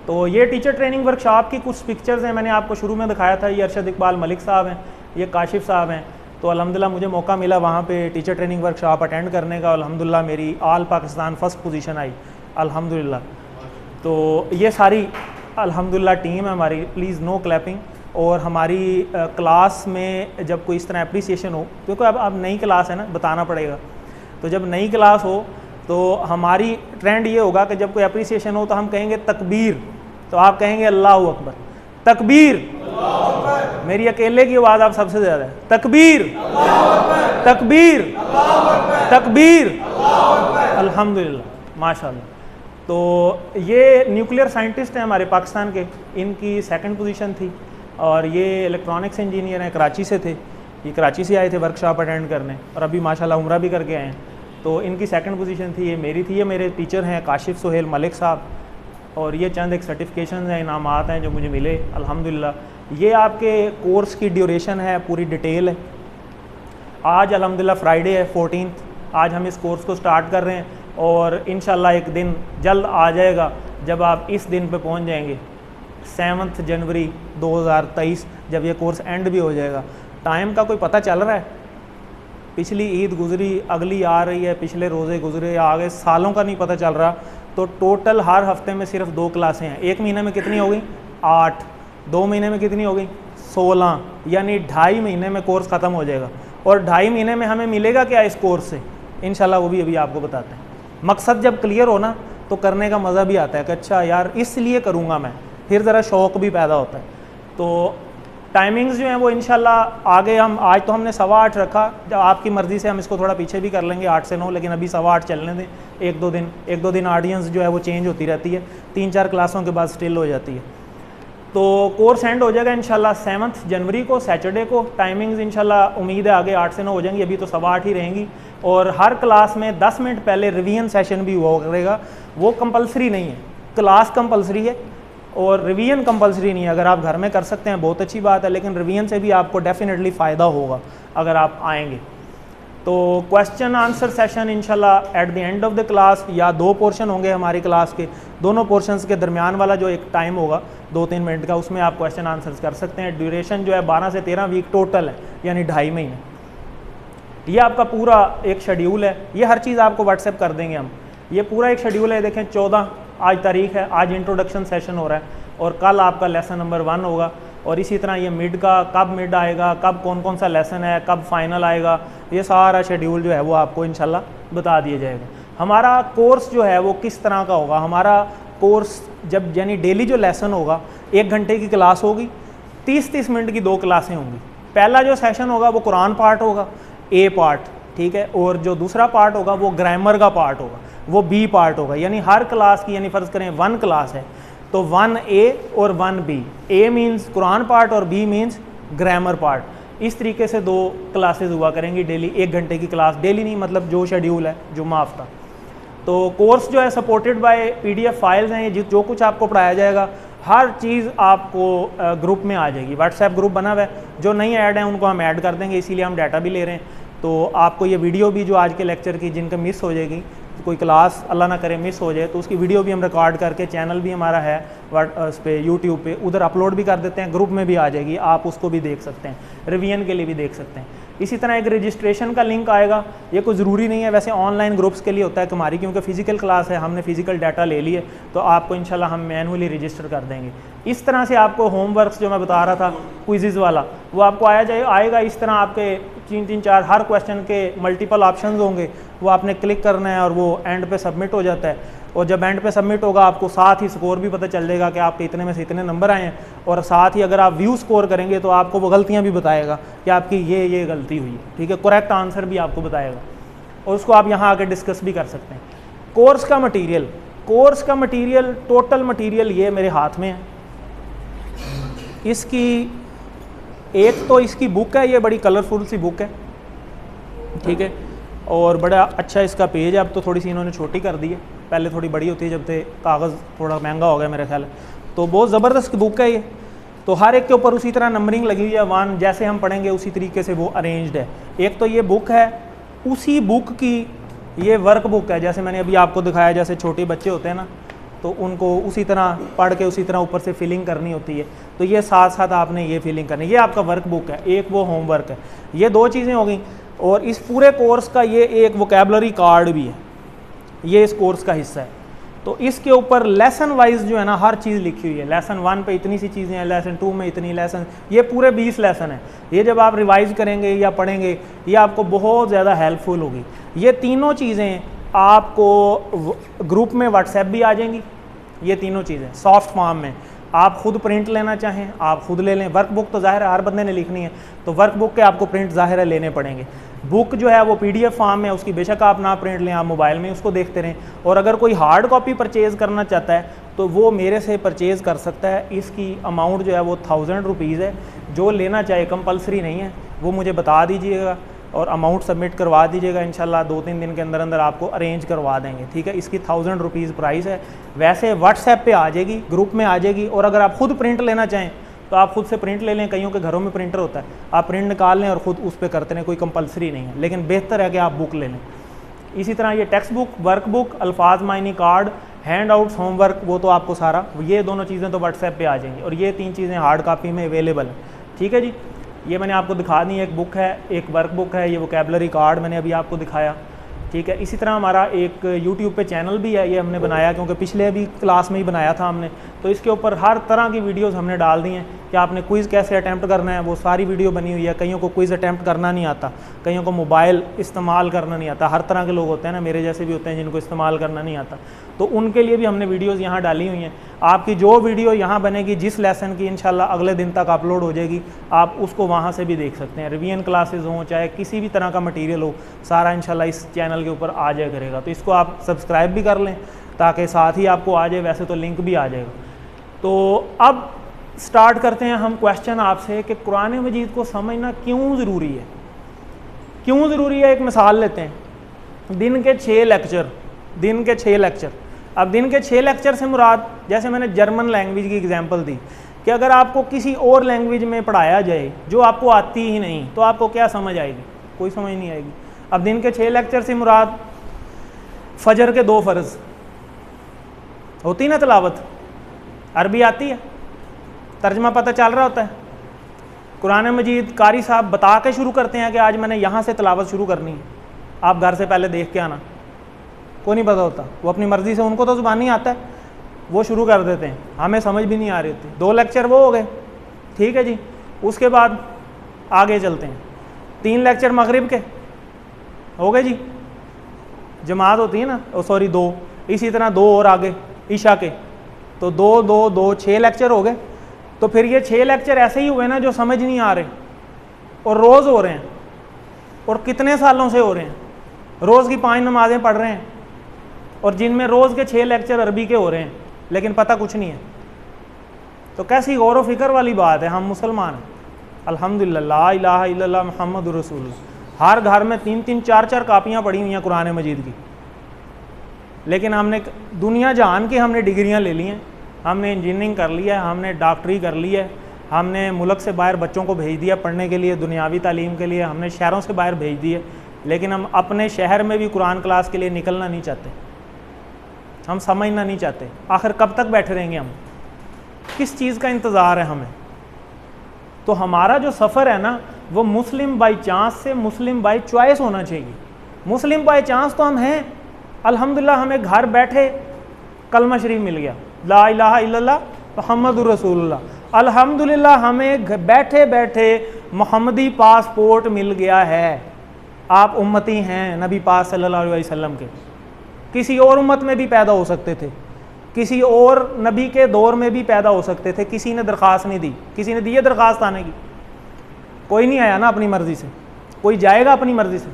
S1: तो ये टीचर ट्रेनिंग वर्कशॉप की कुछ पिक्चर्स हैं, मैंने आपको शुरू में दिखाया था। ये अरशद इकबाल मलिक साहब हैं, ये काशिफ साहब हैं। तो अल्हम्दुलिल्लाह मुझे मौका मिला वहाँ पे टीचर ट्रेनिंग वर्कशॉप अटेंड करने का, अल्हम्दुलिल्लाह मेरी ऑल पाकिस्तान फर्स्ट पोजीशन आई अल्हम्दुलिल्लाह। तो ये सारी अल्हम्दुलिल्लाह टीम है हमारी, प्लीज़ नो क्लैपिंग। और हमारी क्लास में जब कोई इस तरह अप्रिसिएशन हो, क्योंकि अब नई क्लास है ना, बताना पड़ेगा, तो जब नई क्लास हो तो हमारी ट्रेंड ये होगा कि जब कोई अप्रिसिएशन हो तो हम कहेंगे तकबीर, तो आप कहेंगे अल्लाहु अकबर, तकबीर, मेरी अकेले की आवाज़ आप सबसे ज़्यादा है, तकबीर, तकबीर, तकबीर, अल्हम्दुलिल्लाह माशाल्लाह। तो ये न्यूक्लियर साइंटिस्ट हैं हमारे पाकिस्तान के, इनकी 2nd पोजीशन थी, और ये इलेक्ट्रॉनिक्स इंजीनियर हैं, कराची से थे, ये कराची से आए थे वर्कशॉप अटेंड करने, और अभी माशाल्लाह उम्रा भी करके आए हैं। तो इनकी 2nd पोजीशन थी, ये मेरी थी। ये मेरे टीचर हैं काशिफ सुहेल मलिक साहब, और ये चंद एक सर्टिफिकेशन हैं, इनामात हैं जो मुझे मिले अल्हम्दुलिल्लाह। ये आपके कोर्स की ड्यूरेशन है, पूरी डिटेल है। आज अल्हम्दुलिल्लाह फ्राइडे है 14th, आज हम इस कोर्स को स्टार्ट कर रहे हैं, और इंशाल्लाह एक दिन जल्द आ जाएगा जब आप इस दिन पे पहुंच जाएंगे, 7 जनवरी 2023, जब ये कोर्स एंड भी हो जाएगा। टाइम का कोई पता चल रहा है? पिछली ईद गुजरी, अगली आ रही है, पिछले रोज़े गुजरे, आगे सालों का नहीं पता चल रहा। तो टोटल हर हफ्ते में सिर्फ 2 क्लासें हैं। 1 महीने में कितनी हो गई? 8। 2 महीने में कितनी हो गई? 16 यानी 2.5 महीने में कोर्स ख़त्म हो जाएगा। और 2.5 महीने में हमें मिलेगा क्या इस कोर्स से, इंशाल्लाह वो भी अभी आपको बताते हैं। मकसद जब क्लियर हो ना तो करने का मज़ा भी आता है कि अच्छा यार इसलिए करूँगा मैं, फिर ज़रा शौक़ भी पैदा होता है। तो टाइमिंग्स जो हैं वो इंशाल्लाह आगे हम, आज तो हमने 8:15 रखा, जब आपकी मर्ज़ी से हम इसको थोड़ा पीछे भी कर लेंगे 8 से 9, लेकिन अभी 8:15 चलने दें। एक दो दिन ऑडियंस जो है वो चेंज होती रहती है, 3-4 क्लासों के बाद स्टिल हो जाती है। तो कोर्स एंड हो जाएगा इंशाल्लाह 7 जनवरी को, सैटरडे को। टाइमिंग्स इंशाल्लाह उम्मीद है आगे 8 से 9 हो जाएंगी, अभी तो 8:15 ही रहेंगी। और हर क्लास में 10 मिनट पहले रिवीजन सेशन भी हुआ करेगा। वो कंपलसरी नहीं है, क्लास कंपलसरी है और रिवीजन कंपलसरी नहीं है। अगर आप घर में कर सकते हैं बहुत अच्छी बात है, लेकिन रिवीजन से भी आपको डेफिनेटली फ़ायदा होगा अगर आप आएंगे। तो क्वेश्चन आंसर सेशन इंशाल्लाह at the end of the class, या 2 पोर्शन होंगे हमारी क्लास के, दोनों पोर्शंस के दरमियान वाला जो एक टाइम होगा 2-3 मिनट का, उसमें आप क्वेश्चन आंसर्स कर सकते हैं। ड्यूरेशन जो है 12 से 13 वीक टोटल है, यानी 2.5 महीने। ये आपका पूरा एक शेड्यूल है, ये हर चीज़ आपको व्हाट्सएप कर देंगे हम। ये पूरा एक शेड्यूल है, देखें 14 आज तारीख है, आज इंट्रोडक्शन सेशन हो रहा है और कल आपका लेसन नंबर 1 होगा। और इसी तरह ये मिड का, कब मिड आएगा, कब कौन कौन सा लेसन है, कब फाइनल आएगा, ये सारा शेड्यूल जो है वो आपको इंशाल्लाह बता दिया जाएगा। हमारा कोर्स जो है वो किस तरह का होगा, हमारा कोर्स जब यानी डेली जो लेसन होगा, 1 घंटे की क्लास होगी, 30-30 मिनट की 2 क्लासें होंगी। पहला जो सेशन होगा वो कुरान पार्ट होगा, ए पार्ट, ठीक है, और जो दूसरा पार्ट होगा वो ग्रामर का पार्ट होगा, वो बी पार्ट होगा। यानी हर क्लास की, यानी फ़र्ज़ करें 1 क्लास है तो 1A और 1B, ए मीन्स कुरान पार्ट और बी मीन्स ग्रामर पार्ट। इस तरीके से 2 क्लासेस हुआ करेंगी डेली, 1 घंटे की क्लास, डेली नहीं मतलब जो शेड्यूल है जुम्मा हफ्ता। तो कोर्स जो है सपोर्टेड बाय PDF फाइल्स हैं, ये जो कुछ आपको पढ़ाया जाएगा हर चीज़ आपको ग्रुप में आ जाएगी। व्हाट्सएप ग्रुप बना हुआ है, जो नहीं ऐड हैं उनको हम ऐड कर देंगे, इसीलिए हम डाटा भी ले रहे हैं। तो आपको ये वीडियो भी जो आज के लेक्चर की जिनका मिस हो जाएगी, कोई क्लास अल्लाह ना करे मिस हो जाए, तो उसकी वीडियो भी हम रिकॉर्ड करके, चैनल भी हमारा है उस पर यूट्यूब पे, उधर अपलोड भी कर देते हैं, ग्रुप में भी आ जाएगी, आप उसको भी देख सकते हैं, रिवीजन के लिए भी देख सकते हैं। इसी तरह एक रजिस्ट्रेशन का लिंक आएगा, ये कोई ज़रूरी नहीं है, वैसे ऑनलाइन ग्रुप्स के लिए होता है कि हमारी क्योंकि फ़िज़िकल क्लास है, हमने फ़िज़िकल डाटा ले लिए, तो आपको इंशाल्लाह हम मैनुअली रजिस्टर कर देंगे। इस तरह से आपको होमवर्क्स जो मैं बता रहा था क्विज़ वाला, वो आपको आएगा इस तरह, आपके 3-4 हर क्वेश्चन के मल्टीपल ऑप्शंस होंगे, वो आपने क्लिक करना है और वो एंड पे सबमिट हो जाता है। और जब एंड पे सबमिट होगा आपको साथ ही स्कोर भी पता चल जाएगा कि आपके इतने में से इतने नंबर आए हैं, और साथ ही अगर आप व्यू स्कोर करेंगे तो आपको वो गलतियां भी बताएगा कि आपकी ये गलती हुई है, ठीक है, करेक्ट आंसर भी आपको बताएगा, और उसको आप यहाँ आके डिस्कस भी कर सकते हैं। कोर्स का मटीरियल टोटल मटीरियल ये मेरे हाथ में है। इसकी एक तो इसकी बुक है, ये बड़ी कलरफुल सी बुक है, ठीक है, और बड़ा अच्छा इसका पेज है। अब तो थोड़ी सी इन्होंने छोटी कर दी है, पहले थोड़ी बड़ी होती है जब थे, कागज़ थोड़ा महंगा हो गया मेरे ख्याल है। तो बहुत ज़बरदस्त बुक है ये। तो हर एक के ऊपर उसी तरह नंबरिंग लगी हुई है, 1 जैसे हम पढ़ेंगे उसी तरीके से वो अरेंज्ड है। एक तो ये बुक है, उसी बुक की ये वर्क बुक है, जैसे मैंने अभी आपको दिखाया, जैसे छोटे बच्चे होते हैं ना, तो उनको उसी तरह पढ़ के उसी तरह ऊपर से फिलिंग करनी होती है, तो ये साथ साथ आपने ये फिलिंग करनी है। ये आपका वर्क बुक है, एक वो होमवर्क है, ये 2 चीज़ें हो गई। और इस पूरे कोर्स का ये एक वोकैबुलरी कार्ड भी है, ये इस कोर्स का हिस्सा है। तो इसके ऊपर लेसन वाइज जो है ना हर चीज़ लिखी हुई है। लेसन 1 पे इतनी सी चीज़ें हैं, लेसन 2 में इतनी, लेसन ये पूरे 20 लेसन है। ये जब आप रिवाइज करेंगे या पढ़ेंगे, ये आपको बहुत ज़्यादा हेल्पफुल होगी। ये तीनों चीज़ें आपको ग्रुप में व्हाट्सएप भी आ जाएंगी, ये तीनों चीज़ें सॉफ्ट फॉर्म में। आप खुद प्रिंट लेना चाहें आप खुद ले लें। वर्क बुक तो ज़ाहिर है हर बंदे ने लिखनी है, तो वर्क बुक के आपको प्रिंट ज़ाहिर है लेने पड़ेंगे। बुक जो है वो PDF फॉर्म में, उसकी बेशक आप ना प्रिंट लें, आप मोबाइल में उसको देखते रहें। और अगर कोई हार्ड कॉपी परचेज़ करना चाहता है तो वो मेरे से परचेज़ कर सकता है। इसकी अमाउंट जो है वो 1000 रुपीज़ है। जो लेना चाहे, कंपलसरी नहीं है, वो मुझे बता दीजिएगा और अमाउंट सबमिट करवा दीजिएगा। इंशाल्लाह 2-3 दिन के अंदर अंदर आपको अरेंज करवा देंगे, ठीक है। इसकी 1000 रुपीज़ प्राइस है। वैसे व्हाट्सएप पे आ जाएगी, ग्रुप में आ जाएगी। और अगर आप खुद प्रिंट लेना चाहें तो आप खुद से प्रिंट ले लें, कईयों के घरों में प्रिंटर होता है, आप प्रिंट निकाल लें और ख़ुद उस पर करते रहें, कोई कंपलसरी नहीं है, लेकिन बेहतर है कि आप बुक ले लें। इसी तरह ये टेक्स्ट बुक, वर्क बुक, अल्फाज Mayani card, hand outs, homework, वो तो आपको सारा, ये दोनों चीज़ें तो व्हाट्सएप पे आ जाएंगी। और ये 3 चीज़ें हार्ड कापी में अवेलेबल हैं, ठीक है जी। ये मैंने आपको दिखा दी, एक बुक है, एक वर्क बुक है, ये वोकैबुलरी कार्ड मैंने अभी आपको दिखाया, ठीक है। इसी तरह हमारा एक YouTube पे चैनल भी है, ये हमने बनाया क्योंकि पिछले अभी क्लास में ही बनाया था हमने, तो इसके ऊपर हर तरह की वीडियोस हमने डाल दी हैं। कि आपने क्विज़ कैसे अटैम्प्ट करना है, वो सारी वीडियो बनी हुई है। कईयों को क्विज़ अटैम्प्ट करना नहीं आता, कईयों को मोबाइल इस्तेमाल करना नहीं आता, हर तरह के लोग होते हैं ना, मेरे जैसे भी होते हैं जिनको इस्तेमाल करना नहीं आता, तो उनके लिए भी हमने वीडियोज़ यहाँ डाली हुई हैं। आपकी जो वीडियो यहाँ बनेगी जिस लेसन की, इंशाल्लाह अगले दिन तक अपलोड हो जाएगी, आप उसको वहाँ से भी देख सकते हैं। रिवीजन क्लासेस हों चाहे किसी भी तरह का मटीरियल हो, सारा इंशाल्लाह इस चैनल के ऊपर आ जाया करेगा। तो इसको आप सब्सक्राइब भी कर लें ताकि साथ ही आपको आ जाए, वैसे तो लिंक भी आ जाएगा। तो अब स्टार्ट करते हैं हम क्वेश्चन आपसे कि कुरान मजीद को समझना क्यों ज़रूरी है, क्यों ज़रूरी है। एक मिसाल लेते हैं, दिन के 6 लेक्चर। अब दिन के 6 लेक्चर से मुराद, जैसे मैंने जर्मन लैंग्वेज की एग्जांपल दी कि अगर आपको किसी और लैंग्वेज में पढ़ाया जाए जो आपको आती ही नहीं, तो आपको क्या समझ आएगी? कोई समझ नहीं आएगी। अब दिन के 6 लेक्चर से मुराद फजर के 2 फ़र्ज़ होती ना, तिलावत अरबी आती है, तर्जमा पता चल रहा होता है, कुरान मजीद कारी साहब बता के शुरू करते हैं कि आज मैंने यहाँ से तिलावत शुरू करनी है, आप घर से पहले देख के आना, को नहीं पता होता, वो अपनी मर्ज़ी से, उनको तो ज़ुबान नहीं आता है, वो शुरू कर देते हैं, हमें समझ भी नहीं आ रही होती। 2 लेक्चर वो हो गए, ठीक है जी। उसके बाद आगे चलते हैं, 3 लेक्चर मगरिब के हो गए जी, जमात होती है ना, सॉरी 2, इसी तरह 2 और आगे ईशा के, तो 2 2 2 6 लेक्चर हो गए। तो फिर ये 6 लेक्चर ऐसे ही हुए ना जो समझ नहीं आ रहे, और रोज़ हो रहे हैं, और कितने सालों से हो रहे हैं। रोज़ की 5 नमाज़ें पढ़ रहे हैं, और जिनमें रोज़ के 6 लेक्चर अरबी के हो रहे हैं, लेकिन पता कुछ नहीं है। तो कैसी गौर व फिक्र वाली बात है। हम मुसलमान हैं, अल्हम्दुलिल्लाह, ला इलाहा इल्लल्लाह मुहम्मदुर रसूलुल्लाह, हर घर में 3-3 4-4 कापियाँ पढ़ी हुई हैं कुरान मजीद की, लेकिन हमने दुनिया जहान की हमने डिग्रियाँ ले ली हैं, हमने इंजीनियरिंग कर लिया है, हमने डॉक्टरी कर ली है, हमने मुल्क से बाहर बच्चों को भेज दिया पढ़ने के लिए, दुनियावी तालीम के लिए, हमने शहरों से बाहर भेज दिए, लेकिन हम अपने शहर में भी कुरान क्लास के लिए निकलना नहीं चाहते, हम समझना नहीं चाहते। आखिर कब तक बैठे रहेंगे हम? किस चीज़ का इंतज़ार है हमें? तो हमारा जो सफ़र है ना, वो मुस्लिम बाई चांस से मुस्लिम बाई चॉइस होना चाहिए। मुस्लिम बाई चांस तो हम हैं, अल्हम्दुलिल्लाह, हमें घर बैठे कलमा शरीफ मिल गया, ला इलाहा इल्लल्लाह मुहम्मदुर रसूलुल्लाह, अल्हम्दुलिल्लाह, हमें बैठे बैठे मोहम्मदी पासपोर्ट मिल गया है। आप उम्मती हैं नबी पाक सल्लल्लाहु अलैहि वसल्लम के, किसी और उम्मत में भी पैदा हो सकते थे, किसी और नबी के दौर में भी पैदा हो सकते थे, किसी ने दरख्वास्त नहीं दी, किसी ने दी है दरख्वास्त आने की? कोई नहीं आया ना अपनी मर्ज़ी से, कोई जाएगा अपनी मर्ज़ी से?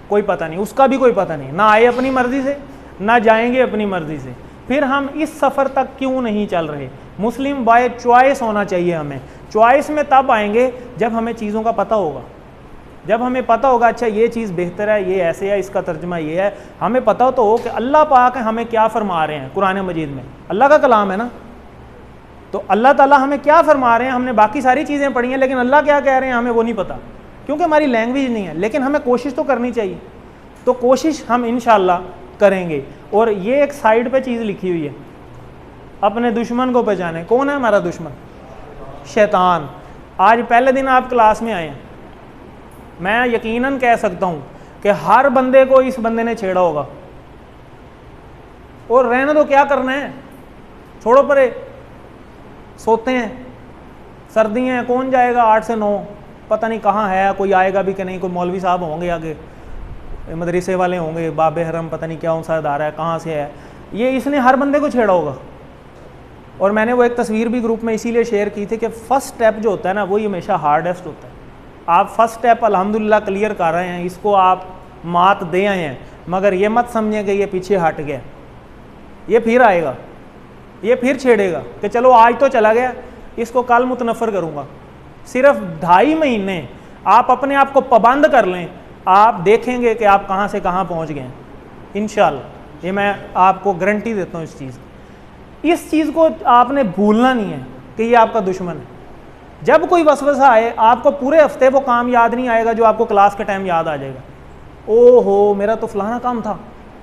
S1: कोई पता नहीं, उसका भी कोई पता नहीं, ना आए अपनी मर्ज़ी से ना जाएंगे अपनी मर्ज़ी से। फिर हम इस सफ़र तक क्यों नहीं चल रहे? मुस्लिम बाय चॉइस होना चाहिए हमें। चॉइस में तब आएंगे जब हमें चीज़ों का पता होगा, जब हमें पता होगा अच्छा ये चीज़ बेहतर है, ये ऐसे है, इसका तर्जमा ये है, हमें पता तो हो कि अल्लाह पाक हमें क्या फरमा रहे हैं कुरान मजीद में, अल्लाह का कलाम है ना, तो अल्लाह ताला हमें क्या फरमा रहे हैं। हमने बाकी सारी चीज़ें पढ़ी हैं, लेकिन अल्लाह क्या कह रहे हैं हमें वो नहीं पता, क्योंकि हमारी लैंग्वेज नहीं है, लेकिन हमें कोशिश तो करनी चाहिए। तो कोशिश हम इंशाअल्लाह करेंगे। और ये एक साइड पे चीज़ लिखी हुई है, अपने दुश्मन को पहचाने। कौन है हमारा दुश्मन? शैतान। आज पहले दिन आप क्लास में आए हैं, मैं यकीनन कह सकता हूँ कि हर बंदे को इस बंदे ने छेड़ा होगा, और रहने दो, क्या करना है, छोड़ो परे, सोते हैं, सर्दी हैं, कौन जाएगा 8 से 9, पता नहीं कहाँ है, कोई आएगा भी कि नहीं, कोई मौलवी साहब होंगे आगे, मदरसे वाले होंगे, बाबे हरम पता नहीं क्या सा अदारा है, कहाँ से है ये, इसने हर बंदे को छेड़ा होगा। और मैंने वो एक तस्वीर भी ग्रुप में इसीलिए शेयर की थी कि फ़र्स्ट स्टेप जो होता है ना, वही हमेशा हार्डेस्ट होता है। आप फर्स्ट स्टेप अल्हम्दुलिल्लाह क्लियर कर रहे हैं, इसको आप मात दे आए हैं, मगर ये मत समझें कि ये पीछे हट गया, ये फिर आएगा, ये फिर छेड़ेगा कि चलो आज तो चला गया, इसको कल मुतनफ़र करूँगा। सिर्फ 2.5 महीने आप अपने आप को पाबंद कर लें, आप देखेंगे कि आप कहाँ से कहाँ पहुँच गए हैं इंशाअल्लाह। ये मैं आपको गारंटी देता हूँ इस चीज़ की। इस चीज़ को आपने भूलना नहीं है कि ये आपका दुश्मन है। जब कोई वसवसा आए, आपको पूरे हफ्ते वो काम याद नहीं आएगा जो आपको क्लास के टाइम याद आ जाएगा। ओहो मेरा तो फलाना काम था,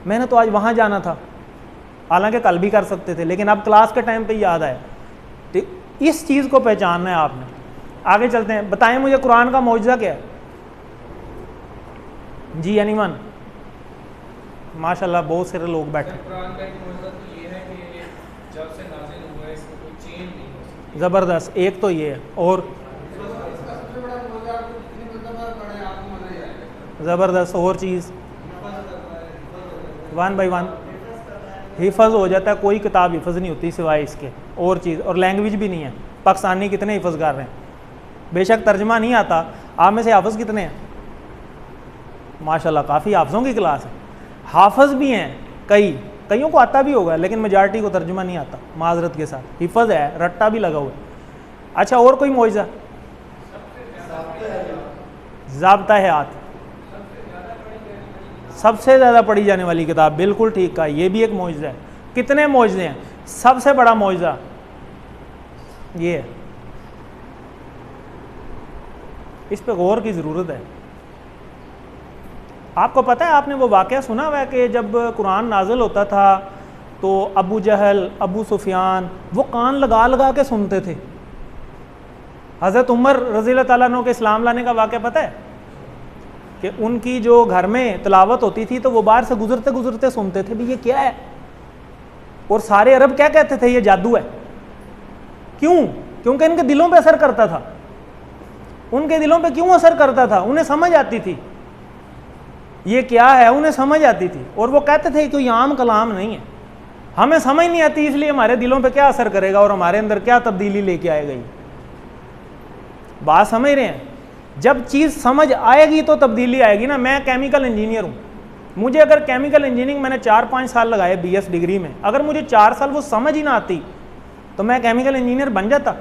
S1: मैंने तो आज वहाँ जाना था, हालांकि कल भी कर सकते थे, लेकिन अब क्लास के टाइम पे याद आया। तो इस चीज़ को पहचानना है आपने। आगे चलते हैं, बताएं मुझे कुरान का मौजज़ा क्या है? जी एनीवन? माशाल्लाह बहुत सारे लोग बैठे।
S2: कुरान का एक मौजज़ा तो ये है कि जब से नाज़िल हुआ है इसमें कोई चेंज नहीं हो सकता।
S1: ज़बरदस्त, एक तो ये है। और ज़बरदस्त, और चीज़ 1 बाई 1 हिफ़्ज़ हो जाता है, कोई किताब हिफ़्ज़ नहीं होती सिवाय इसके। और चीज़, और लैंग्वेज भी नहीं है। पाकिस्तानी कितने हिफ़्ज़ कर रहे हैं, बेशक तर्जमा नहीं आता। आप में से हाफ़िज़ कितने हैं? माशाल्लाह, काफ़ी हाफ़िज़ों की क्लास है। हाफ़िज़ भी हैं कईयों को आता भी होगा, लेकिन मेजॉरिटी को तर्जुमा नहीं आता, माजरत के साथ। हिफ़्ज़ है, रट्टा भी लगा हुआ है। अच्छा, और कोई मौजज़ा? ज़ाब्ता हयात सबसे ज़्यादा पढ़ी जाने वाली किताब, बिल्कुल ठीक कहा, ये भी एक मौजज़ा है। कितने मौजज़े हैं? सबसे बड़ा मौजज़ा ये है, इस पे गौर की ज़रूरत है। आपको पता है, आपने वो वाक़या सुना हुआ है कि जब कुरान नाज़िल होता था तो अबू जहल, अबू सुफियान वो कान लगा लगा के सुनते थे। हज़रत उमर रज़ी अल्लाह तआला अन्हु के इस्लाम लाने का वाक़या पता है कि उनकी जो घर में तिलावत होती थी तो वो बाहर से गुजरते गुजरते सुनते थे, भी ये क्या है। और सारे अरब क्या कहते थे, ये जादू है। क्यों? क्योंकि इनके दिलों पे असर करता था। उनके दिलों पे क्यों असर करता था? उन्हें समझ आती थी ये क्या है, उन्हें समझ आती थी। और वो कहते थे कोई आम कलाम नहीं है, हमें समझ नहीं आती, इसलिए हमारे दिलों पे क्या असर करेगा और हमारे अंदर क्या तब्दीली लेके आएगा। ये बात समझ रहे हैं? जब चीज़ समझ आएगी तो तब्दीली आएगी ना। मैं केमिकल इंजीनियर हूँ, मुझे अगर केमिकल इंजीनियरिंग मैंने 4-5 साल लगाए BS डिग्री में, अगर मुझे 4 साल वो समझ ही ना आती तो मैं केमिकल इंजीनियर बन जाता।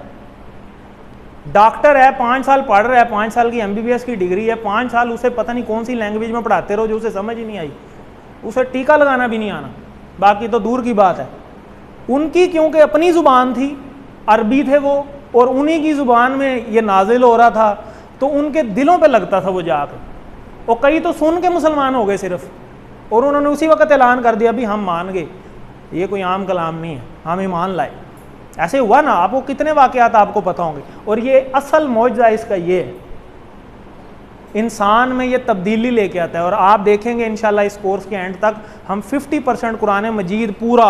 S1: डॉक्टर है, 5 साल पढ़ रहा है, 5 साल की MBBS की डिग्री है, 5 साल उसे पता नहीं कौन सी लैंग्वेज में पढ़ाते रहो जो उसे समझ ही नहीं आई, उसे टीका लगाना भी नहीं आना, बाकी तो दूर की बात है। उनकी क्योंकि अपनी ज़ुबान थी, अरबी थे वो, और उन्हीं की ज़ुबान में ये नाजिल हो रहा था, तो उनके दिलों पे लगता था वो जाकर। और कई तो सुन के मुसलमान हो गए सिर्फ, और उन्होंने उसी वक्त ऐलान कर दिया भी हम मान गए, ये कोई आम कलाम नहीं है, हम ईमान लाए। ऐसे हुआ ना, आपको कितने वाक़यात आपको पता होंगे। और ये असल मौजज़ा इसका ये है, इंसान में ये तब्दीली लेके आता है। और आप देखेंगे इंशाल्लाह इस कोर्स के एंड तक हम 50% कुरान मजीद पूरा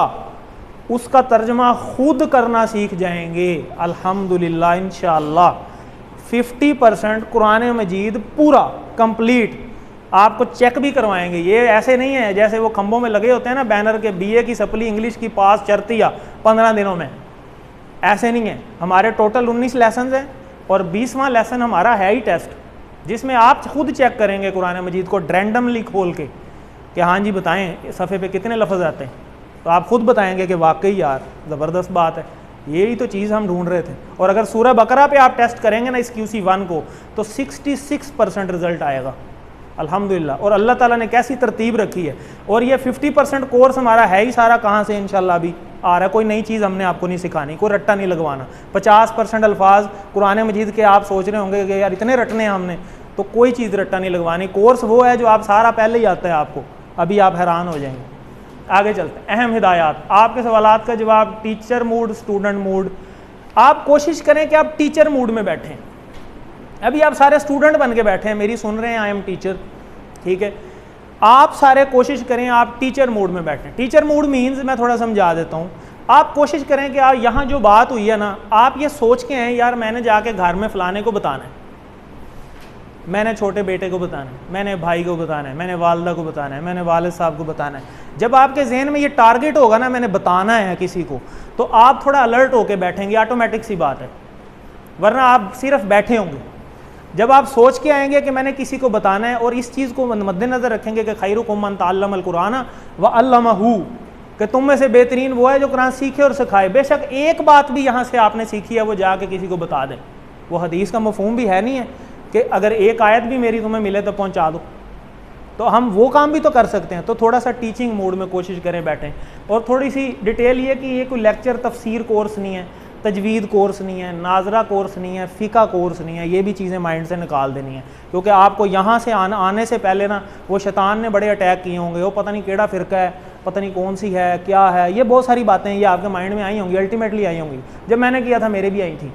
S1: उसका तर्जमा खुद करना सीख जाएंगे अल्हम्दुलिल्लाह। इंशाल्लाह 50% कुरान मजीद पूरा कंप्लीट आपको चेक भी करवाएंगे। ये ऐसे नहीं है जैसे वो खंभों में लगे होते हैं ना बैनर के, BA की सप्ली इंग्लिश की पास चरतिया 15 दिनों में, ऐसे नहीं है। हमारे टोटल 19 लेसन हैं और 20वां लेसन हमारा है ही टेस्ट, जिसमें आप खुद चेक करेंगे कुरान मजीद को रैंडमली खोल के कि हाँ जी बताएं सफ़े पे कितने लफ्ज़ आते हैं, तो आप खुद बताएंगे कि वाकई यार ज़बरदस्त बात है, यही तो चीज़ हम ढूंढ रहे थे। और अगर सूरह बकरा पे आप टेस्ट करेंगे ना इस QC1 को, तो 66% रिजल्ट आएगा अल्हम्दुलिल्लाह। और अल्लाह ताला ने कैसी तरतीब रखी है। और ये 50% कोर्स हमारा है ही सारा कहाँ से इंशाल्लाह अभी आ रहा है, कोई नई चीज़ हमने आपको नहीं सिखानी, कोई रट्टा नहीं लगवाना। 50% अल्फाज कुरान मजीद के आप सोच रहे होंगे कि यार इतने रटने हैं हमने, तो कोई चीज़ रट्टा नहीं लगवानी। कोर्स वो है जो आप सारा पहले ही आता है आपको, अभी आप हैरान हो जाएंगे। आगे चलते हैं, अहम हिदायत। आपके सवालात का जवाब, टीचर मूड, स्टूडेंट मूड। आप कोशिश करें कि आप टीचर मूड में बैठें। अभी आप सारे स्टूडेंट बन के बैठे हैं, मेरी सुन रहे हैं, आई एम टीचर, ठीक है। आप सारे कोशिश करें आप टीचर मूड में बैठें। टीचर मूड मीन्स मैं थोड़ा समझा देता हूँ। आप कोशिश करें कि आप यहाँ जो बात हुई है ना, आप ये सोच के हैं यार मैंने जाके घर में फ़लाने को बताना है, मैंने छोटे बेटे को बताना है, मैंने भाई को बताना है, मैंने वालदा को बताना है, मैंने वालिद साहब को बताना है। जब आपके जहन में ये टारगेट होगा ना मैंने बताना है किसी को, तो आप थोड़ा अलर्ट होकर बैठेंगे, ऑटोमेटिक सी बात है, वरना आप सिर्फ बैठे होंगे। जब आप सोच के आएंगे कि मैंने किसी को बताना है, और इस चीज़ को मद्देनज़र रखेंगे कि खैरुकुम मन तअल्लमल कुरान व अल्लमहू, कि तुम में से बेहतरीन वो है जो कुरान सीखे और सिखाए। बेशक एक बात भी यहाँ से आपने सीखी है वो जाके किसी को बता दें। वो हदीस का मफहूम भी है नहीं है कि अगर एक आयत भी मेरी तुम्हें मिले तो पहुँचा दो, तो हम वो काम भी तो कर सकते हैं। तो थोड़ा सा टीचिंग मूड में कोशिश करें बैठें। और थोड़ी सी डिटेल ये कि ये कोई लेक्चर तफसीर कोर्स नहीं है, तजवीद कोर्स नहीं है, नाजरा कोर्स नहीं है, फ़िका कोर्स नहीं है। ये भी चीज़ें माइंड से निकाल देनी है, क्योंकि आपको यहाँ से आने से पहले ना वो शैतान ने बड़े अटैक किए होंगे, वो पता नहीं केड़ा फ़िरका है, पता नहीं कौन सी है, क्या है, ये बहुत सारी बातें ये आपके माइंड में आई होंगी, अल्टीमेटली आई होंगी। जब मैंने किया था मेरे भी आई थी।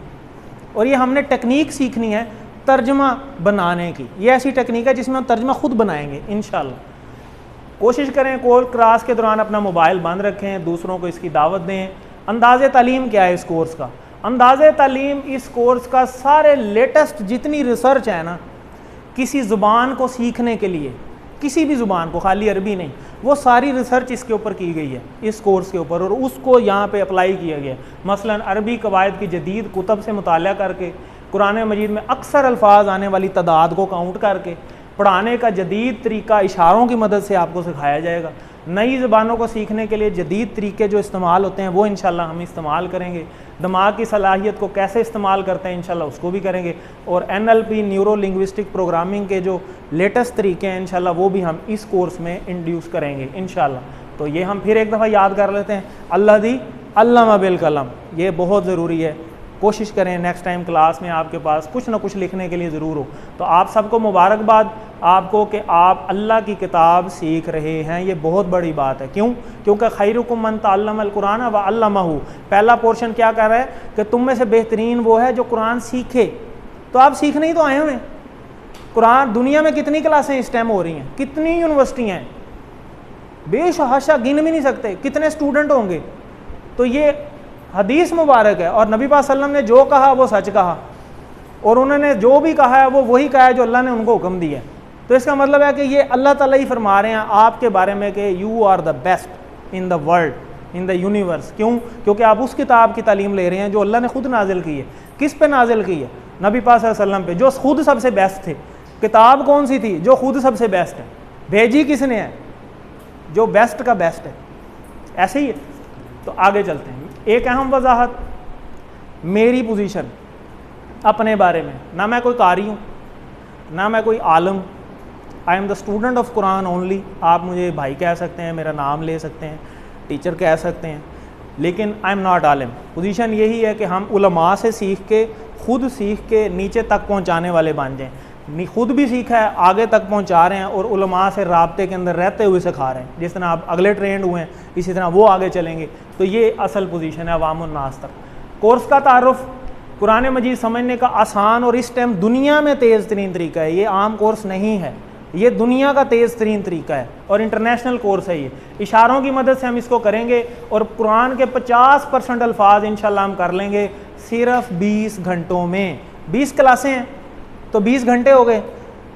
S1: और ये हमने टेक्निक सीखनी है तर्जमा बनाने की। ये ऐसी टेक्निक है जिसमें हम तर्जमा खुद बनाएंगे इंशाल्लाह। कोशिश करें कोर्स क्लास के दौरान अपना मोबाइल बंद रखें, दूसरों को इसकी दावत दें। अंदाज़े तालीम क्या है इस कोर्स का? अंदाज़े तालीम इस कोर्स का सारे लेटेस्ट जितनी रिसर्च है ना, किसी ज़ुबान को सीखने के लिए, किसी भी ज़ुबान को, खाली अरबी नहीं, वो सारी रिसर्च इसके ऊपर की गई है, इस कोर्स के ऊपर, और उसको यहाँ पे अप्लाई किया गया है। मसलन अरबी कवायद की जदीद कुतब से मुताला करके, कुरान मजीद में अक्सर अल्फाज आने वाली तादाद को काउंट करके, पढ़ाने का जदीद तरीका इशारों की मदद से आपको सिखाया जाएगा। नई ज़बानों को सीखने के लिए जदीद तरीके जो इस्तेमाल होते हैं वो इंशाल्लाह हम इस्तेमाल करेंगे। दिमाग की सलाहियत को कैसे इस्तेमाल करते हैं इंशाल्लाह उसको भी करेंगे। और NLP न्यूरो लिंग्विस्टिक प्रोग्रामिंग के जो लेटेस्ट तरीके हैं इंशाल्लाह वो भी हम इस कोर्स में इंट्रोड्यूस करेंगे इंशाल्लाह। तो ये हम फिर एक दफ़ा याद कर लेते हैं, अल्लाह दी अल्लामा बिल कलम, ये बहुत ज़रूरी है। कोशिश करें नेक्स्ट टाइम क्लास में आपके पास कुछ ना कुछ लिखने के लिए ज़रूर हो। तो आप सबको मुबारकबाद आपको कि आप अल्लाह की किताब सीख रहे हैं, ये बहुत बड़ी बात है। क्यों? क्योंकि खैरुकुम मन तअल्लमल कुरान व अल्लमहु, पहला पोर्शन क्या कर रहा है कि तुम में से बेहतरीन वो है जो कुरान सीखे। तो आप सीखने ही तो आए हुए हैं। कुरान दुनिया में कितनी क्लासें इस टाइम हो रही हैं, कितनी यूनिवर्सिटियाँ हैं, बेशहाशा गिन भी नहीं सकते कितने स्टूडेंट होंगे। तो ये हदीस मुबारक है और नबी पाक सल्लल्लाहु अलैहि वसल्लम ने जो कहा वो सच कहा, और उन्होंने जो भी कहा है वो वही कहा है जो अल्लाह ने उनको हुक्म दिया है। तो इसका मतलब है कि ये अल्लाह ताला ही फरमा रहे हैं आपके बारे में कि you are the best in the world, in the universe. क्यों? क्योंकि आप उस किताब की तालीम ले रहे हैं जो अल्लाह ने खुद नाजिल की है। किस पे नाजिल की है? नबी पाक सल्लल्लाहु अलैहि वसल्लम पे, जो खुद सबसे बेस्ट थे। किताब कौन सी थी? जो खुद सबसे बेस्ट है। भेजी किसने है? जो बेस्ट का बेस्ट है। ऐसे ही है। तो आगे चलते हैं। एक अहम वजाहत, मेरी पोजीशन अपने बारे में, ना मैं कोई कारी हूँ ना मैं कोई आलम, I am the student of Quran only. आप मुझे भाई कह सकते हैं, मेरा नाम ले सकते हैं, टीचर कह सकते हैं, लेकिन आई एम नॉट आलिम। पोजीशन यही है कि हम उलमा से सीख के, खुद सीख के नीचे तक पहुँचाने वाले बन जाएँ। खुद भी सीखा है, आगे तक पहुंचा रहे हैं, और उलमा से राब्ते के अंदर रहते हुए सिखा रहे हैं। जिस तरह आप अगले ट्रेंड हुए हैं इसी तरह वो आगे चलेंगे। तो ये असल पोजीशन है अवामुन नास तक। कोर्स का तारुफ, कुरान मजीद समझने का आसान और इस टाइम दुनिया में तेज़ तरीन तरीका है। ये आम कोर्स नहीं है, ये दुनिया का तेज़ तरीन तरीका है और इंटरनेशनल कोर्स है। ये इशारों की मदद से हम इसको करेंगे और कुरान के 50% अल्फाज इंशाल्लाह हम कर लेंगे सिर्फ 20 घंटों में। 20 क्लासें हैं तो 20 घंटे हो गए,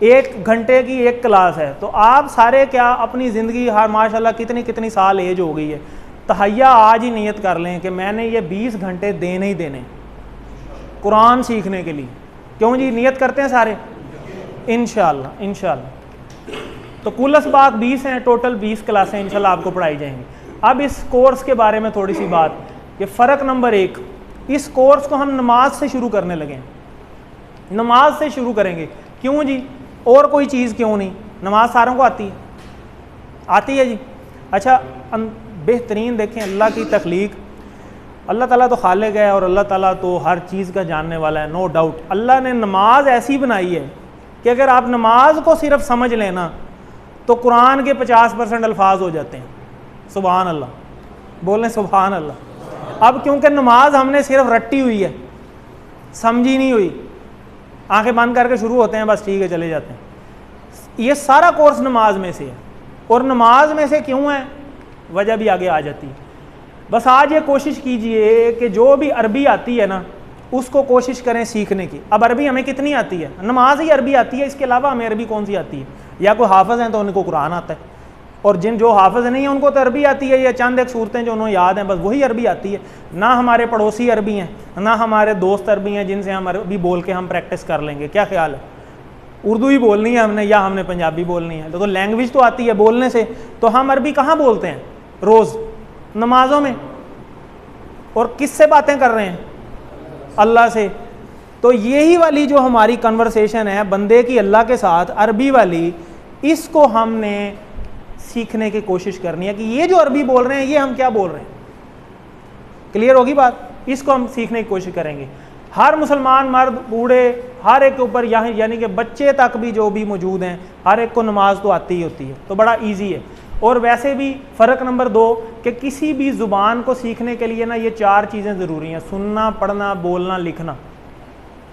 S1: 1 घंटे की 1 क्लास है। तो आप सारे क्या अपनी ज़िंदगी, हर माशाल्लाह कितनी साल एज हो गई है, तहैया आज ही नियत कर लें कि मैंने ये 20 घंटे देने ही देने कुरान सीखने के लिए। क्यों जी? नियत करते हैं सारे इंशाल्लाह इंशाल्लाह। तो कुल असबाक 20 हैं, टोटल 20 क्लासें इंशाल्लाह आपको पढ़ाई जाएंगी। अब इस कोर्स के बारे में थोड़ी सी बात, ये फ़र्क नंबर 1, इस कोर्स को हम नमाज से शुरू करने लगे हैं। नमाज से शुरू करेंगे। क्यों जी? और कोई चीज़ क्यों नहीं? नमाज सारों को आती है, आती है जी। अच्छा, बेहतरीन देखें अल्लाह की तख्लीक, अल्लाह ताला तो खालिक है और अल्लाह ताला तो हर चीज़ का जानने वाला है, नो डाउट। अल्लाह ने नमाज ऐसी बनाई है कि अगर आप नमाज को सिर्फ समझ लेना तो कुरान के 50% अल्फाज हो जाते हैं। सुभान अल्लाह, बोलें सुभान अल्लाह। अब क्योंकि नमाज हमने सिर्फ रट्टी हुई है, समझी नहीं हुई, आंखें बंद करके शुरू होते हैं, बस ठीक है चले जाते हैं। ये सारा कोर्स नमाज में से है। और नमाज में से क्यों है, वजह भी आगे आ जाती है। बस आज ये कोशिश कीजिए कि जो भी अरबी आती है ना उसको कोशिश करें सीखने की। अब अरबी हमें कितनी आती है? नमाज ही अरबी आती है, इसके अलावा हमें अरबी कौन सी आती है? या कोई हाफिज़ हैं तो उनको कुरान आता है, और जो हाफिज़ नहीं है उनको तो अरबी आती है, या चंद एक सूरतें जो उन्हें याद हैं बस वही अरबी आती है। ना हमारे पड़ोसी अरबी हैं, ना हमारे दोस्त अरबी हैं जिनसे हम अरबी बोल के हम प्रैक्टिस कर लेंगे। क्या ख्याल है? उर्दू ही बोलनी है हमने या हमने पंजाबी बोलनी है? तो लैंग्वेज तो आती है बोलने से, तो हम अरबी कहाँ बोलते हैं? रोज़ नमाजों में। और किससे बातें कर रहे हैं? अल्लाह से। तो यही वाली जो हमारी कन्वर्सेशन है बंदे की अल्लाह के साथ, अरबी वाली, इसको हमने सीखने की कोशिश करनी है कि ये जो अरबी बोल रहे हैं ये हम क्या बोल रहे हैं। क्लियर होगी बात? इसको हम सीखने की कोशिश करेंगे। हर मुसलमान मर्द बूढ़े हर एक के ऊपर, यहाँ यानी कि बच्चे तक भी जो भी मौजूद हैं, हर एक को नमाज तो आती ही होती है, तो बड़ा ईजी है। और वैसे भी फ़र्क नंबर 2 कि किसी भी ज़ुबान को सीखने के लिए ना ये 4 चीज़ें ज़रूरी हैं: सुनना, पढ़ना, बोलना, लिखना।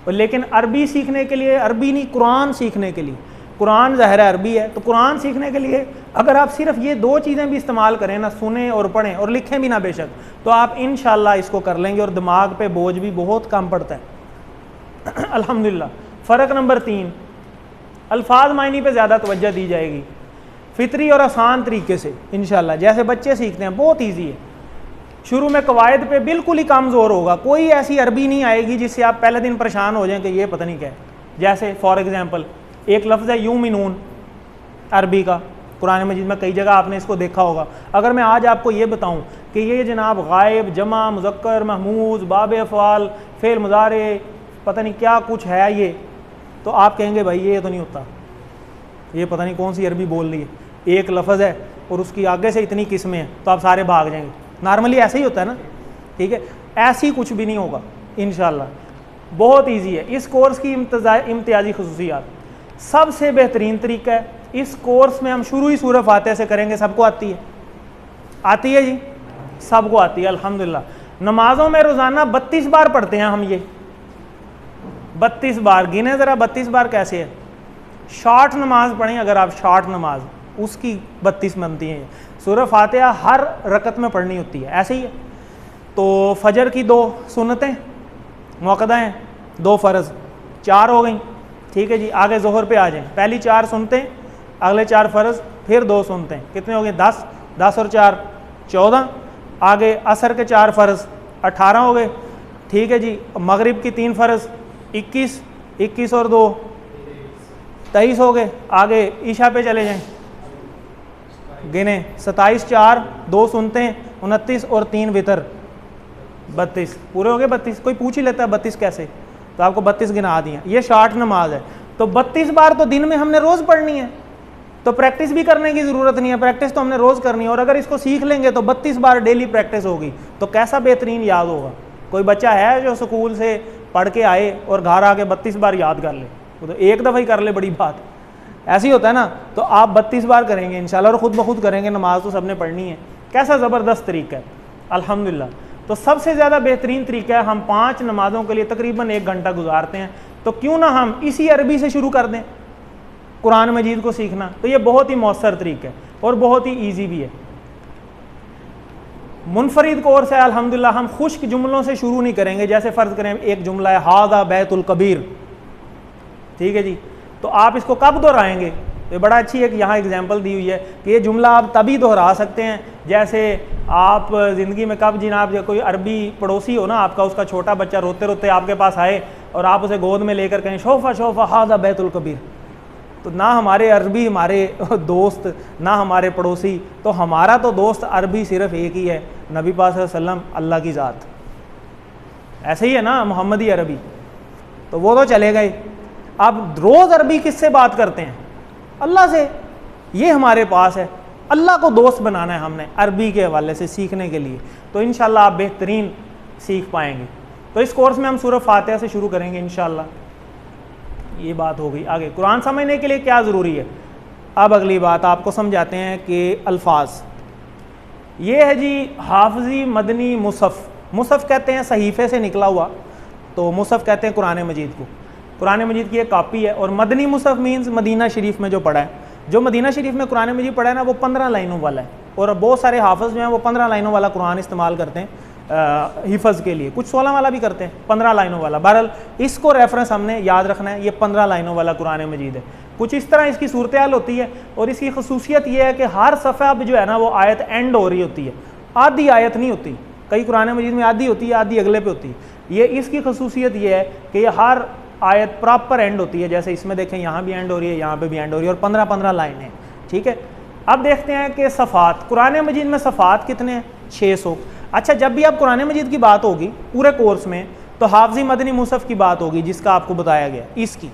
S1: और लेकिन अरबी सीखने के लिए, अरबी नहीं कुरान सीखने के लिए, कुरान ज़ाहिर है अरबी है, तो कुरान सीखने के लिए अगर आप सिर्फ ये दो चीज़ें भी इस्तेमाल करें ना, सुने और पढ़ें और लिखें भी ना बेशक, तो आप इंशाल्लाह इसको कर लेंगे और दिमाग पे बोझ भी बहुत कम पड़ता है अल्हम्दुलिल्लाह। फ़र्क नंबर 3, अल्फाज मायनी पे ज़्यादा तवज्जो दी जाएगी, फितरी और आसान तरीके से इंशाल्लाह। जैसे बच्चे सीखते हैं, बहुत ईजी है। शुरू में कवायद पे बिल्कुल ही कम जोर होगा, कोई ऐसी अरबी नहीं आएगी जिससे आप पहले दिन परेशान हो जाएं कि ये पता नहीं क्या है। जैसे फॉर एग्जांपल एक लफ्ज़ है यूमिनून अरबी का, कुरान मजीद में कई जगह आपने इसको देखा होगा। अगर मैं आज आपको ये बताऊं कि ये जनाब गायब, जमा, मुज़क्कर, महमूज, बाब अफ़आल, फ़ेल मुज़ारे, पता नहीं क्या कुछ है ये, तो आप कहेंगे भाई ये तो नहीं होता, ये पता नहीं कौन सी अरबी बोल रही है, एक लफ्ज़ है और उसकी आगे से इतनी किस्में हैं, तो आप सारे भाग जाएंगे। नॉर्मली ऐसा ही होता है ना, ठीक है। ऐसी कुछ भी नहीं होगा इंशाल्लाह, बहुत ईजी है। इस कोर्स की इम्तियाजी खसूसियात, सबसे बेहतरीन तरीका है, इस कोर्स में हम शुरू ही सूरह फातिहा से करेंगे। सबको आती है? आती है जी, सबको आती है अल्हम्दुलिल्लाह। नमाजों में रोज़ाना 32 बार पढ़ते हैं हम, ये 32 बार गिने ज़रा, 32 बार कैसे है? शॉर्ट नमाज पढ़ें अगर आप, शॉर्ट नमाज उसकी 32 बनती हैं। सूरह फातिहा हर रकत में पढ़नी होती है, ऐसे ही है। तो फजर की 2 सुन्नतें मुअक्कदा हैं, 2 फ़र्ज़, 4 हो गई, ठीक है जी। आगे ज़ोहर पे आ जाएं, पहली 4 सुनते, अगले 4 फ़र्ज़, फिर 2 सुनते, कितने हो गए? 10, 10 और 4 14। आगे असर के 4 फ़र्ज़ 18 हो गए, ठीक है जी। मगरिब की 3 फ़र्ज़ 21, 21 और 2 23 हो गए। आगे ईशा पे चले जाएं, गिने 27, 4 2 सुनते हैं 29 और 3 वितर 32, पूरे हो गए 32। कोई पूछ ही लेता है 32 कैसे, तो आपको 32 गिना दिए। ये शॉर्ट नमाज है, तो 32 बार तो दिन में हमने रोज़ पढ़नी है, तो प्रैक्टिस भी करने की ज़रूरत नहीं है, प्रैक्टिस तो हमने रोज़ करनी है। और अगर इसको सीख लेंगे तो 32 बार डेली प्रैक्टिस होगी, तो कैसा बेहतरीन याद होगा। कोई बच्चा है जो स्कूल से पढ़ के आए और घर आके 32 बार याद कर ले, वो तो एक दफ़ा ही कर ले, बड़ी बात, ऐसी होता है ना। तो आप 32 बार करेंगे इंशाल्लाह, और ख़ुद ब खुद करेंगे। नमाज तो सबने पढ़नी है। कैसा ज़बरदस्त तरीका है अल्हम्दुलिल्लाह। तो सबसे ज़्यादा बेहतरीन तरीका है, हम 5 नमाज़ों के लिए तकरीबन 1 घंटा गुजारते हैं, तो क्यों ना हम इसी अरबी से शुरू कर दें कुरान मजीद को सीखना। तो ये बहुत ही मौसर तरीका है और बहुत ही ईजी भी है। मुनफरिद कोर्स है अल्हम्दुलिल्लाह। हम खुश्क जुमलों से शुरू नहीं करेंगे। जैसे फ़र्ज़ करें एक जुमला है हादा बैतुल कबीर, ठीक है जी, तो आप इसको कब दोहराएंगे? ये बड़ा अच्छी एक यहाँ एग्जाम्पल दी हुई है कि ये जुमला आप तभी दोहरा सकते हैं जैसे आप ज़िंदगी में कब जनाब कोई अरबी पड़ोसी हो ना आपका, उसका छोटा बच्चा रोते रोते आपके पास आए और आप उसे गोद में लेकर कहें शोफ़ा शोफ़ा हादा बैतुल कबीर। तो ना हमारे अरबी हमारे दोस्त, ना हमारे पड़ोसी, तो हमारा तो दोस्त अरबी सिर्फ एक ही है, नबी पाक सल्लल्लाहु अलैहि वसल्लम, अल्लाह की ज़ात। ऐसे ही है ना मोहम्मदी अरबी, तो वो तो चले गए। अब रोज़ अरबी किससे बात करते हैं? अल्लाह से। ये हमारे पास है, अल्लाह को दोस्त बनाना है हमने अरबी के हवाले से सीखने के लिए। तो इंशाल्लाह आप बेहतरीन सीख पाएंगे। तो इस कोर्स में हम सूरह फातिहा से शुरू करेंगे इंशाल्लाह। ये बात हो गई। आगे कुरान समझने के लिए क्या ज़रूरी है, अब अगली बात आपको समझाते हैं कि अल्फाज। ये है जी हाफजी मदनी मुसफ़। मुसफ़ कहते हैं सहीफ़े से निकला हुआ, तो मुसफ़ कहते हैं कुरान मजीद को। कुरान मजीद की एक कापी है। और मदनी मुसफ़ मीन्स मदीना शरीफ में जो पढ़ा है। जो मदीना शरीफ में कुरान मजीद पढ़ा है ना, वो 15 लाइनों वाला है। और बहुत सारे हाफिज़ जो हैं वो 15 लाइनों वाला कुरान इस्तेमाल करते हैं हिफ़्ज़ के लिए, कुछ 16 वाला भी करते हैं, 15 लाइनों वाला। बहरहाल इसको रेफरेंस हमने याद रखना है, ये 15 लाइनों वाला कुरान मजीद है। कुछ इस तरह इसकी सूरत हाल होती है। और इसकी खसूसियत ये है कि हर सफ़ा जो है ना वो आयत एंड हो रही होती है, आधी आयत नहीं होती। कई कुरान मजीद में आधी होती है, आधी अगले पे होती है। ये इसकी खसूसियत ये है कि ये हर आयत प्रॉपर एंड होती है। जैसे इसमें देखें, यहाँ भी एंड हो रही है, यहाँ पे भी एंड हो रही है, और 15-15 लाइन है, ठीक है। अब देखते हैं कि सफ़ात, कुरान मजीद में सफ़ात कितने हैं? 600। अच्छा, जब भी आप कुरान मजीद की बात होगी पूरे कोर्स में, तो हाफजी मदनी मुसफ़ की बात होगी जिसका आपको बताया गया। इसकी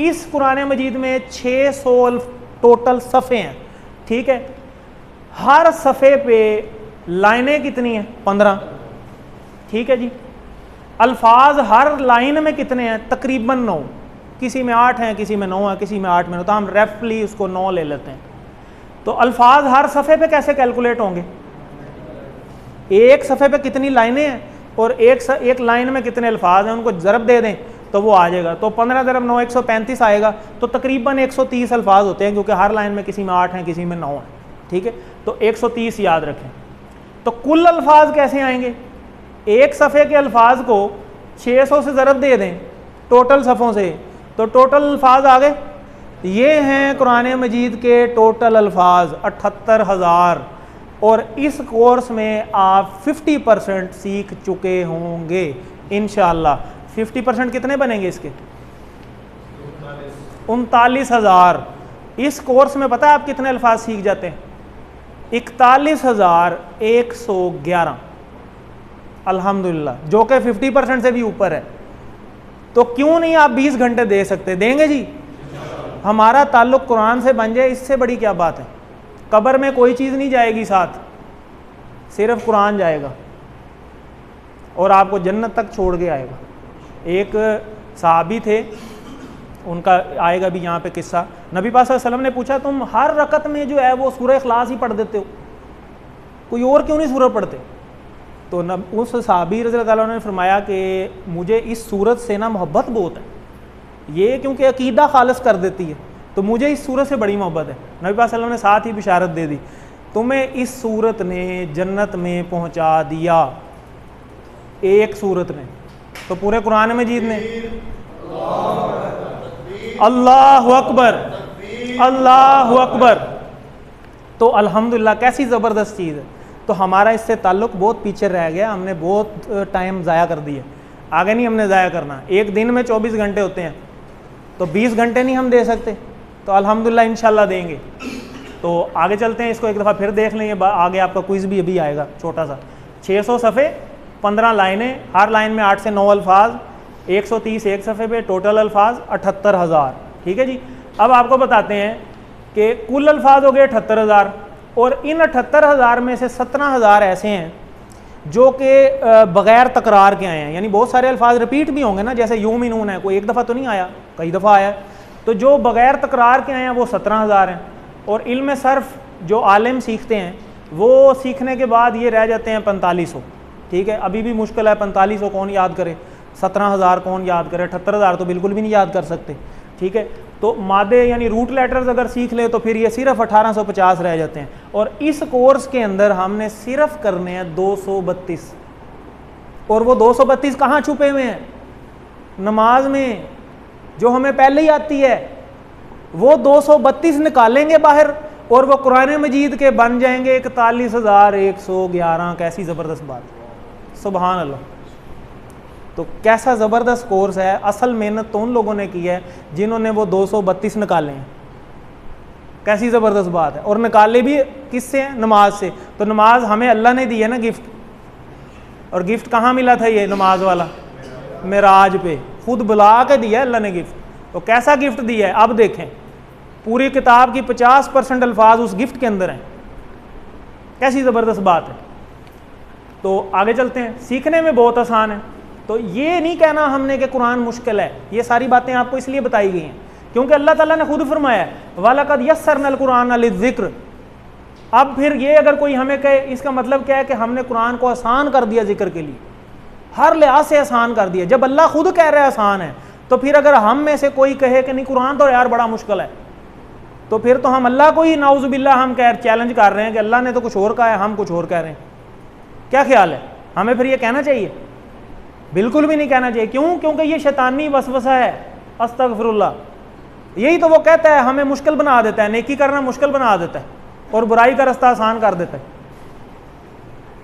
S1: इस कुरान मजीद में 600 टोटल सफ़े हैं, ठीक है। हर सफ़े पे लाइनें कितनी हैं? 15, ठीक है जी। अल्फाज हर लाइन में कितने हैं? तकरीबन 9, किसी में 8 हैं, किसी में 9 है, किसी में 8 में 9, तो हम रेफली उसको 9 ले लेते हैं। तो अल्फाज हर सफ़े पे कैसे कैलकुलेट होंगे? एक सफ़े पे कितनी लाइनें हैं और एक लाइन में कितने अल्फाज हैं, उनको ज़रब दे दें तो वो आ जाएगा। तो 15 × 9 135 आएगा। तो तकरीबन 130 अल्फाज होते हैं, क्योंकि हर लाइन में किसी में 8 हैं, किसी में 9 हैं, ठीक है, तो 130 याद रखें। तो कुल अल्फाज कैसे आएंगे? एक सफ़े के अल्फाज को 600 से ज़रब दे दें टोटल सफ़ों से, तो टोटल अल्फाज आ गए। ये हैं कुरान मजीद के टोटल अल्फाज 78,000, और इस कोर्स में आप 50% सीख चुके होंगे इंशाअल्लाह। 50% कितने बनेंगे इसके? 39,000। इस कोर्स में पता है आप कितने अल्फाज सीख जाते हैं? 41,111 अल्हम्दुलिल्लाह, जो कि 50% से भी ऊपर है। तो क्यों नहीं आप 20 घंटे दे सकते? देंगे जी। हमारा ताल्लुक़ कुरान से बन जाए, इससे बड़ी क्या बात है। कब्र में कोई चीज़ नहीं जाएगी साथ, सिर्फ कुरान जाएगा और आपको जन्नत तक छोड़ के आएगा। एक सहाबी थे, उनका आएगा भी यहाँ पे किस्सा। नबी पाक सल्लल्लाहु अलैहि वसल्लम ने पूछा, तुम हर रकत में जो है वो सूरह इखलास ही पढ़ देते हो, कोई और क्यों नहीं सूरह पढ़ते? तो उस सहाबी रज़ी अल्लाह अन्हु ने फरमाया कि मुझे इस सूरत से ना मोहब्बत बहुत है, ये क्योंकि अकीदा खालिस कर देती है, तो मुझे इस सूरत से बड़ी मोहब्बत है। नबी पाक सल्लल्लाहु अलैहि वसल्लम ने साथ ही बिशारत दे दी, तुम्हें इस सूरत ने जन्नत में पहुँचा दिया, एक सूरत ने। तो पूरे कुरान मजीद ने अल्लाहु अकबर, अल्लाहु अकबर। तो अल्हम्दुलिल्लाह, कैसी ज़बरदस्त चीज़ है। तो हमारा इससे ताल्लुक़ बहुत पीछे रह गया, हमने बहुत टाइम ज़ाया कर दिया, आगे नहीं हमने ज़ाया करना। एक दिन में 24 घंटे होते हैं, तो 20 घंटे नहीं हम दे सकते, तो अल्हम्दुलिल्लाह इंशाल्लाह देंगे। तो आगे चलते हैं, इसको एक दफ़ा फिर देख लें, आगे आपका क्विज़ भी अभी आएगा छोटा सा। 600 सफ़े, 15 लाइनें, हर लाइन में 8 से 9 अल्फाज, 130 एक सफ़े पे, टोटल अल्फाज 78,000। ठीक है जी। अब आपको बताते हैं कि कुल अल्फाज हो गए 78,000, और इन 78,000 में से 17,000 ऐसे हैं जो कि बग़ैर तकरार के आए हैं, यानी बहुत सारे अल्फाज रिपीट भी होंगे ना, जैसे यूमिनून है, कोई एक दफ़ा तो नहीं आया, कई दफ़ा आया। तो जो बग़ैर तकरार के आए हैं वो 17,000 हैं। और इल्म सर्फ़ जो आलिम सीखते हैं वो सीखने के बाद ये रह जाते हैं 4500। ठीक है, अभी भी मुश्किल है, 4500 कौन याद करे, 17,000 कौन याद करे, 78,000 तो बिल्कुल भी नहीं याद कर सकते। ठीक है, तो मादे यानी रूट लेटर्स अगर सीख ले तो फिर ये सिर्फ 1850 रह जाते हैं। और इस कोर्स के अंदर हमने सिर्फ करने हैं 232, और वो 232 कहाँ छुपे हुए हैं? नमाज में, जो हमें पहले ही आती है। वो 232 निकालेंगे बाहर और वो कुरान मजीद के बन जाएंगे 41,111। कैसी ज़बरदस्त बात, सुभान अल्लाह। तो कैसा ज़बरदस्त कोर्स है। असल मेहनत तो उन लोगों ने की है जिन्होंने वो 232 निकाले हैं। कैसी ज़बरदस्त बात है। और निकाले भी किससे हैं? नमाज से। तो नमाज हमें अल्लाह ने दी है ना गिफ्ट, और गिफ्ट कहाँ मिला था? ये नमाज वाला मेराज पे खुद बुला के दिया अल्लाह ने गिफ्ट। तो कैसा गिफ्ट दिया है अब देखें, पूरी किताब की 50% अल्फाज उस गिफ्ट के अंदर हैं। कैसी ज़बरदस्त बात है। तो आगे चलते हैं, सीखने में बहुत आसान है। तो ये नहीं कहना हमने कि कुरान मुश्किल है, ये सारी बातें आपको इसलिए बताई गई हैं क्योंकि अल्लाह ताला ने खुद फरमाया है वलक़द यस्सरनल कुरान लिज़्ज़िक्र। अब फिर ये अगर कोई हमें कहे, इसका मतलब क्या है कि हमने कुरान को आसान कर दिया जिक्र के लिए, हर लिहाज से आसान कर दिया। जब अल्लाह खुद कह रहा है आसान है, तो फिर अगर हम में से कोई कहे कि नहीं कुरान तो यार बड़ा मुश्किल है, तो फिर तो हम अल्लाह को ही नाउज़ुबिल्लाह हम चैलेंज कर रहे हैं कि अल्लाह ने तो कुछ और कहा है, हम कुछ और कह रहे हैं। क्या ख्याल है? हमें फिर ये कहना चाहिए? बिल्कुल भी नहीं कहना चाहिए। क्यों? क्योंकि ये शैतानी वसवसा है। अस्तगफिरुल्लाह। यही तो वो कहता है, हमें मुश्किल बना देता है, नेकी करना मुश्किल बना देता है और बुराई का रास्ता आसान कर देता है।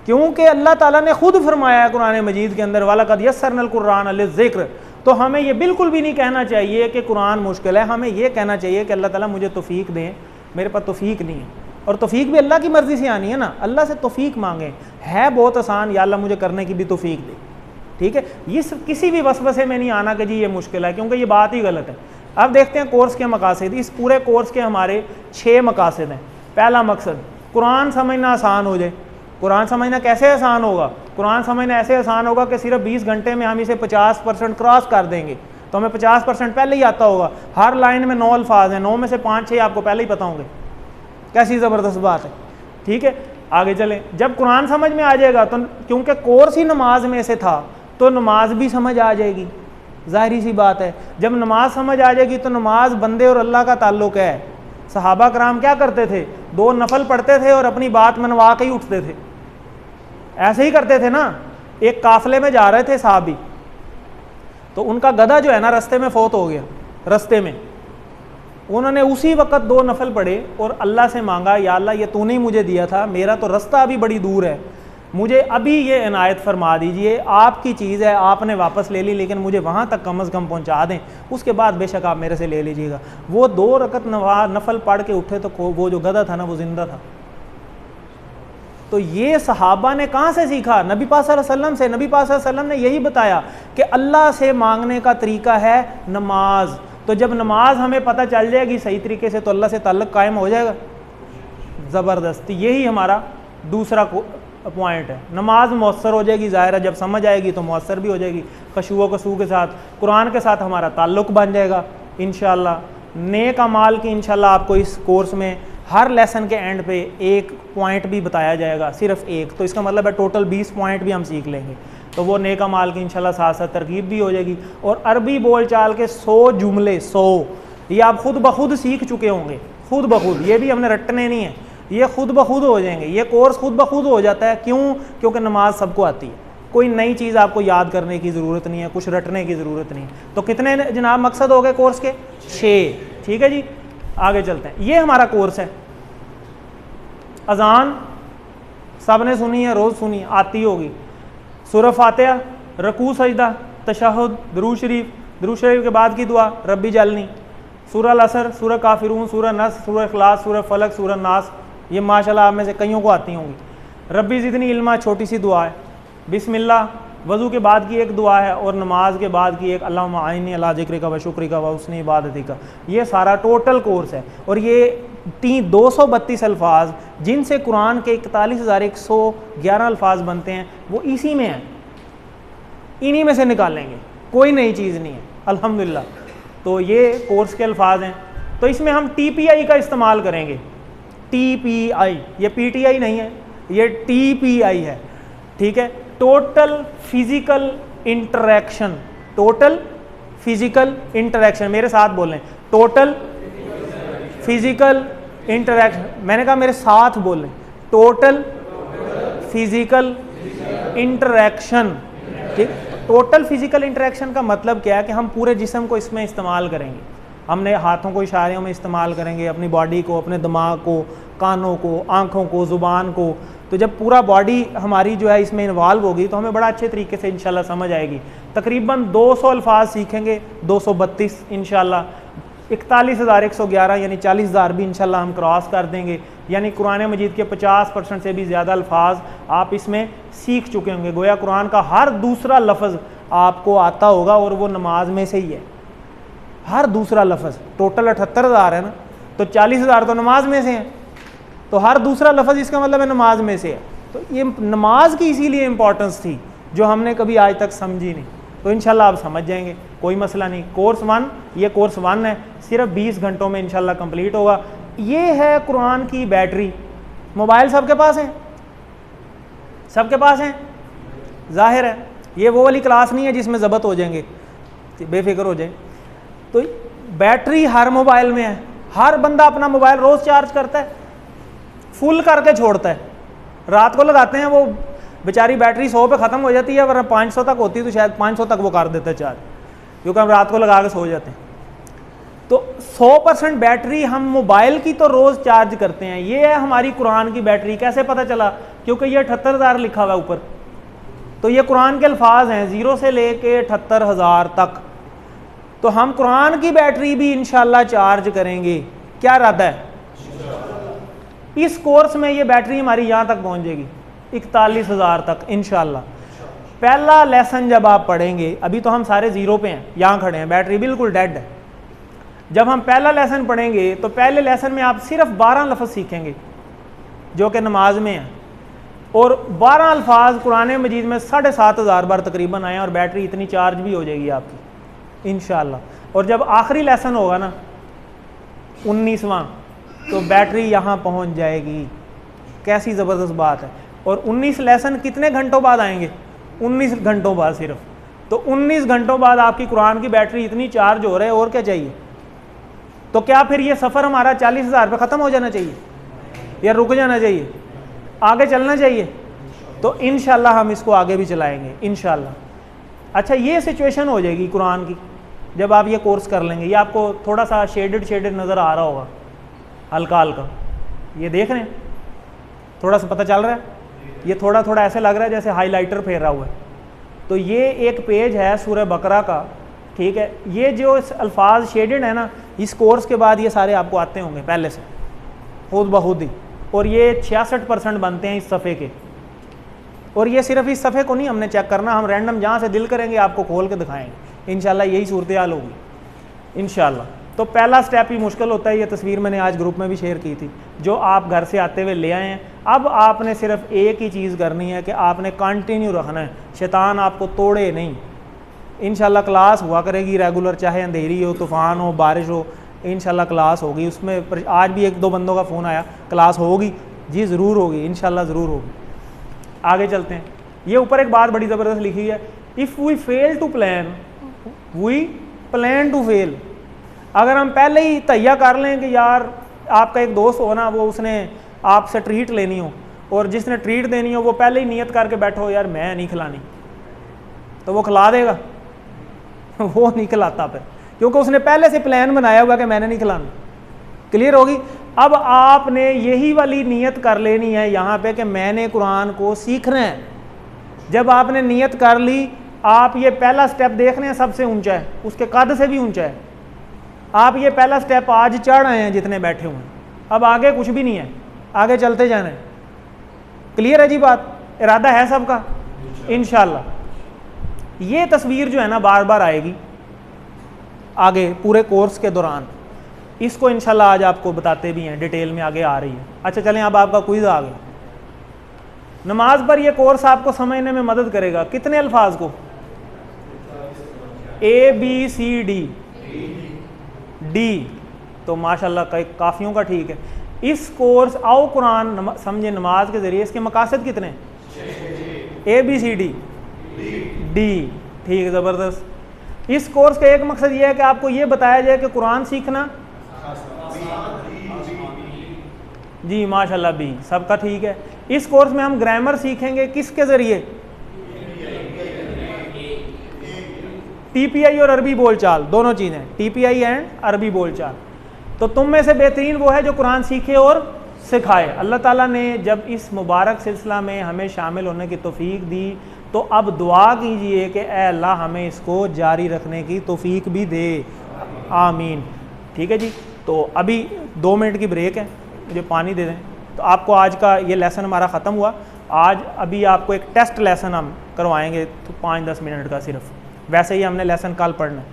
S1: क्योंकि अल्लाह ताला ने खुद फरमाया है कुरान मजीद के अंदर वलक़द यस्सरनल कुरान लिज़्ज़िक्र। तो हमें ये बिल्कुल भी नहीं कहना चाहिए कि कुरान मुश्किल है। हमें ये कहना चाहिए कि अल्लाह ताला मुझे तौफीक दें, मेरे पास तौफीक नहीं है। और तौफीक भी अल्लाह की मर्ज़ी से आनी है ना, अल्लाह से तौफीक मांगे, है बहुत आसान, या अल्लाह मुझे करने की भी तौफीक दे। ठीक है, ये किसी भी वसवसे में नहीं आना कि जी ये मुश्किल है, क्योंकि ये बात ही गलत है। अब देखते हैं कोर्स के मकासद। इस पूरे कोर्स के हमारे 6 मकासद हैं। पहला मकसद, कुरान समझना आसान हो जाए। कुरान समझना कैसे आसान होगा? कुरान समझना ऐसे आसान होगा कि सिर्फ 20 घंटे में हम इसे 50% क्रॉस कर देंगे, तो हमें 50% पहले ही आता होगा। हर लाइन में 9 अल्फाज हैं, 9 में से 5-6 आपको पहले ही पता होंगे। कैसी ज़बरदस्त बात है। ठीक है, आगे चलें। जब कुरान समझ में आ जाएगा, तो क्योंकि कोर्स ही नमाज में से था, तो नमाज भी समझ आ जाएगी, ज़ाहिरी सी बात है। जब नमाज समझ आ जाएगी तो नमाज बंदे और अल्लाह का ताल्लुक़ है। सहाबा कराम क्या करते थे? 2 नफल पढ़ते थे और अपनी बात मनवा के ही उठते थे। ऐसे ही करते थे ना। एक काफले में जा रहे थे साहबी, तो उनका गधा जो है ना रास्ते में फौत हो गया। रास्ते में उन्होंने उसी वक्त 2 नफल पढ़े और अल्लाह से मांगा, या अल्लाह ये तूने ही मुझे दिया था, मेरा तो रास्ता अभी बड़ी दूर है, मुझे अभी ये इनायत फरमा दीजिए, आपकी चीज़ है, आपने वापस ले ली, लेकिन मुझे वहाँ तक कम अज़ कम पहुँचा दें, उसके बाद बेशक आप मेरे से ले लीजिएगा। वो 2 रकत नफल पढ़ के उठे तो वो जो गधा था ना वो जिंदा था। तो ये सहाबा ने कहाँ से सीखा? नबी पाक सल्लल्लाहु अलैहि वसल्लम से। नबी पाक सल्लल्लाहु अलैहि वसल्लम ने यही बताया कि अल्लाह से मांगने का तरीका है नमाज। तो जब नमाज हमें पता चल जाएगी सही तरीके से तो अल्लाह से ताल्लुक़ कायम हो जाएगा। ज़बरदस्त, यही हमारा दूसरा पॉइंट है। नमाज मौसर हो जाएगी, ज़ाहिर है जब समझ आएगी तो मौसर भी हो जाएगी। खशू कसू के साथ, कुरान के साथ हमारा ताल्लुक़ बन जाएगा इंशाअल्लाह। नेक अमाल की इंशाअल्लाह आपको इस कोर्स में हर लेसन के एंड पे एक पॉइंट भी बताया जाएगा, सिर्फ एक। तो इसका मतलब है टोटल 20 पॉइंट भी हम सीख लेंगे। तो वो नेक अमाल की इंशाल्लाह साथ साथ तरगीब भी हो जाएगी। और अरबी बोल चाल के 100 जुमले, 100 ये आप खुद ब खुद सीख चुके होंगे, खुद ब खुद। ये भी हमने रटने नहीं है, ये खुद ब खुद हो जाएंगे। ये कोर्स खुद ब खुद हो जाता है। क्यों? क्योंकि नमाज सबको आती है, कोई नई चीज़ आपको याद करने की ज़रूरत नहीं है, कुछ रटने की ज़रूरत नहीं है। तो कितने जनाब मकसद हो गए कोर्स के? 6। ठीक है जी, आगे चलते हैं। ये हमारा कोर्स है। अजान सब ने सुनी है, रोज़ सुनी, आती होगी। सूरह फातिहा, रकू सजदा, तशहुद, दुरूद शरीफ के बाद की दुआ रब्बी जलनी, सूरह अल-असर, सूरह काफिरून, सूरह नस, सूरह इखलास, सूरह फलक, सूरह नास, ये माशाल्लाह आप में से कईयों को आती होंगी। रब्बी ज़िदनी इल्मा छोटी सी दुआ है। बिस्मिल्लाह वज़ू के बाद की एक दुआ है और नमाज के बाद की एक अल्लाहुम्मा आइन्नी अला ज़िक्रिका व शुक्रिका व हुस्नि इबादतिका। ये सारा टोटल कोर्स है। और ये 232 अल्फाज जिनसे कुरान के 41,111 अल्फाज बनते हैं वो इसी में हैं, इन्हीं में से निकालेंगे, कोई नई चीज़ नहीं है अल्हम्दुलिल्लाह। तो ये कोर्स के अल्फाज हैं। तो इसमें हम TPI का इस्तेमाल करेंगे। TPI, ये PTI नहीं है, ये TPI है। ठीक है, total physical interaction. Total physical interaction, मेरे साथ बोलें, टोटल फिजिकल इंटरेक्शन। मैंने कहा मेरे साथ बोलें, टोटल फिजिकल इंटरेक्शन। ठीक, टोटल फिजिकल इंटरेक्शन का मतलब क्या है कि हम पूरे जिस्म को इसमें इस्तेमाल करेंगे। हमने हाथों को इशारों में इस्तेमाल करेंगे, अपनी बॉडी को, अपने दिमाग को, कानों को, आँखों को, ज़ुबान को। तो जब पूरा बॉडी हमारी जो है इसमें इन्वॉल्व होगी तो हमें बड़ा अच्छे तरीके से इंशाल्लाह समझ आएगी। तकरीबन 200 अल्फाज सीखेंगे, 232 इंशाल्लाह। 41,111 यानी 40,000 भी इंशाल्लाह हम क्रॉस कर देंगे। यानी कुरान मजीद के 50% से भी ज़्यादा अल्फाज आप इसमें सीख चुके होंगे। गोया कुरान का हर दूसरा लफ्ज़ आपको आता होगा और वो नमाज में से ही है। हर दूसरा लफ्ज़, टोटल 78,000 है ना, तो 40,000 तो नमाज में से हैं। तो हर दूसरा लफ्ज़ इसका मतलब है नमाज में से है। तो ये नमाज की इसीलिए इम्पोर्टेंस थी जो हमने कभी आज तक समझी नहीं। तो इंशाल्लाह आप समझ जाएंगे, कोई मसला नहीं। कोर्स 1, ये कोर्स 1 है, सिर्फ 20 घंटों में इंशाल्लाह कंप्लीट होगा। ये है कुरान की बैटरी। मोबाइल सबके पास है, सबके पास है, जाहिर है। ये वो वाली क्लास नहीं है जिसमें ज़बत हो जाएंगे, बेफिक्र हो जाए। तो बैटरी हर मोबाइल में है। हर बंदा अपना मोबाइल रोज़ चार्ज करता है, फुल करके छोड़ता है। रात को लगाते हैं, वो बेचारी बैटरी 100 पे ख़त्म हो जाती है, वरना 500 तक होती तो शायद 500 तक वो कर देता है चार्ज, क्योंकि हम रात को लगा के सो जाते हैं। तो 100% बैटरी हम मोबाइल की तो रोज़ चार्ज करते हैं। ये है हमारी कुरान की बैटरी। कैसे पता चला? क्योंकि ये 78,000 लिखा हुआ है ऊपर। तो ये कुरान के अल्फाज हैं 0 से लेके 78,000 तक। तो हम कुरान की बैटरी भी इंशाल्लाह चार्ज करेंगे। क्या इरादा है? इस कोर्स में ये बैटरी हमारी यहाँ तक पहुँच जाएगी, 41,000 तक इंशाल्लाह। पहला लेसन जब आप पढ़ेंगे, अभी तो हम सारे 0 पे हैं, यहाँ खड़े हैं, बैटरी बिल्कुल डेड है। जब हम पहला लेसन पढ़ेंगे तो पहले लेसन में आप सिर्फ 12 लफ्ज़ सीखेंगे जो कि नमाज में है, और 12 अल्फाज कुरान मजीद में 7,500 बार तकरीबन आए, और बैटरी इतनी चार्ज भी हो जाएगी आपकी इंशाल्लाह। और जब आखिरी लेसन होगा ना 19वां, तो बैटरी यहाँ पहुँच जाएगी। कैसी ज़बरदस्त बात है। और 19 लेसन कितने घंटों बाद आएंगे? 19 घंटों बाद सिर्फ। तो 19 घंटों बाद आपकी कुरान की बैटरी इतनी चार्ज हो रही है, और क्या चाहिए? तो क्या फिर ये सफ़र हमारा 40,000 पे ख़त्म हो जाना चाहिए? या रुक जाना चाहिए, आगे चलना चाहिए? तो इंशाल्लाह हम इसको आगे भी चलाएंगे इंशाल्लाह। अच्छा, ये सिचुएशन हो जाएगी कुरान की जब आप ये कोर्स कर लेंगे। ये आपको थोड़ा सा शेडेड नज़र आ रहा होगा, हल्का हल्का, ये देख रहे हैं, थोड़ा सा पता चल रहा है, ये थोड़ा थोड़ा ऐसे लग रहा है जैसे हाईलाइटर फेरा हुआ है। तो ये एक पेज है सूरह बकरा का, ठीक है। ये जो अल्फाज शेडेड है ना, इस कोर्स के बाद ये सारे आपको आते होंगे पहले से खुद ब खुद ही, और ये 66% बनते हैं इस सफ़े के। और ये सिर्फ इस सफ़े को नहीं हमने चेक करना, हम रैंडम जहाँ से दिल करेंगे आपको खोल के दिखाएंगे इंशाल्लाह। यही सूरत हाल होगी इंशाल्लाह। तो पहला स्टेप ही मुश्किल होता है, ये तस्वीर मैंने आज ग्रुप में भी शेयर की थी, जो आप घर से आते हुए ले आए हैं। अब आपने सिर्फ एक ही चीज़ करनी है कि आपने कंटिन्यू रखना है, शैतान आपको तोड़े नहीं। इंशाल्लाह क्लास हुआ करेगी रेगुलर, चाहे अंधेरी हो, तूफ़ान हो, बारिश हो, इंशाल्लाह क्लास होगी। उसमें आज भी 1-2 बंदों का फ़ोन आया, क्लास होगी जी, ज़रूर होगी इंशाल्लाह, ज़रूर होगी। आगे चलते हैं। ये ऊपर एक बात बड़ी ज़बरदस्त लिखी है, if we fail to plan we plan to fail. अगर हम पहले ही तैयार कर लें कि यार आपका एक दोस्त हो ना, वो उसने आपसे ट्रीट लेनी हो, और जिसने ट्रीट देनी हो वो पहले ही नियत करके बैठो यार मैं नहीं खिलानी, तो वो खिला देगा? वो नहीं खिलाता फिर, क्योंकि उसने पहले से प्लान बनाया हुआ कि मैंने नहीं खिलाना। क्लियर होगी? अब आपने यही वाली नियत कर लेनी है यहाँ पे कि मैंने कुरान को सीखना है। जब आपने नियत कर ली, आप ये पहला स्टेप देख रहे हैं सबसे ऊंचा है, उसके कद से भी ऊंचा है। आप ये पहला स्टेप आज चढ़ रहे हैं जितने बैठे हुए हैं, अब आगे कुछ भी नहीं है, आगे चलते जाना है। क्लियर है जी बात? इरादा है सबका इंशाल्लाह। ये तस्वीर जो है ना बार बार आएगी आगे पूरे कोर्स के दौरान, इसको इंशाल्लाह आज आपको बताते भी हैं, डिटेल में आगे आ रही है। अच्छा चलें, अब आपका क्विज आ गया। नमाज पर यह कोर्स आपको समझने में मदद करेगा। कितने अल्फाज को? ABCD D, तो माशाल्लाह काफ़ियों का ठीक है। इस कोर्स आओ कुरान समझे नमाज के ज़रिए, इसके मकासद कितने? ABCD D, ठीक है, ज़बरदस्त। इस कोर्स का एक मकसद ये है कि आपको ये बताया जाए कि कुरान सीखना जी माशाल्लाह भी, सबका ठीक है। इस कोर्स में हम ग्रामर सीखेंगे किसके ज़रिए? TPI और अरबी बोलचाल, दोनों चीज़ें, TPI एंड अरबी बोलचाल। तो तुम में से बेहतरीन वो है जो कुरान सीखे और सिखाए। अल्लाह ताला ने जब इस मुबारक सिलसिला में हमें शामिल होने की तौफीक दी, तो अब दुआ कीजिए कि ऐ अल्लाह हमें इसको जारी रखने की तौफीक भी दे, आमीन। ठीक है जी। तो अभी 2 मिनट की ब्रेक है, मुझे पानी दे दें। तो आपको आज का ये लेसन हमारा ख़त्म हुआ। आज अभी आपको एक टेस्ट लेसन हम करवाएंगे, तो 5-10 मिनट का सिर्फ। वैसे ही हमने लेसन कल पढ़ना है।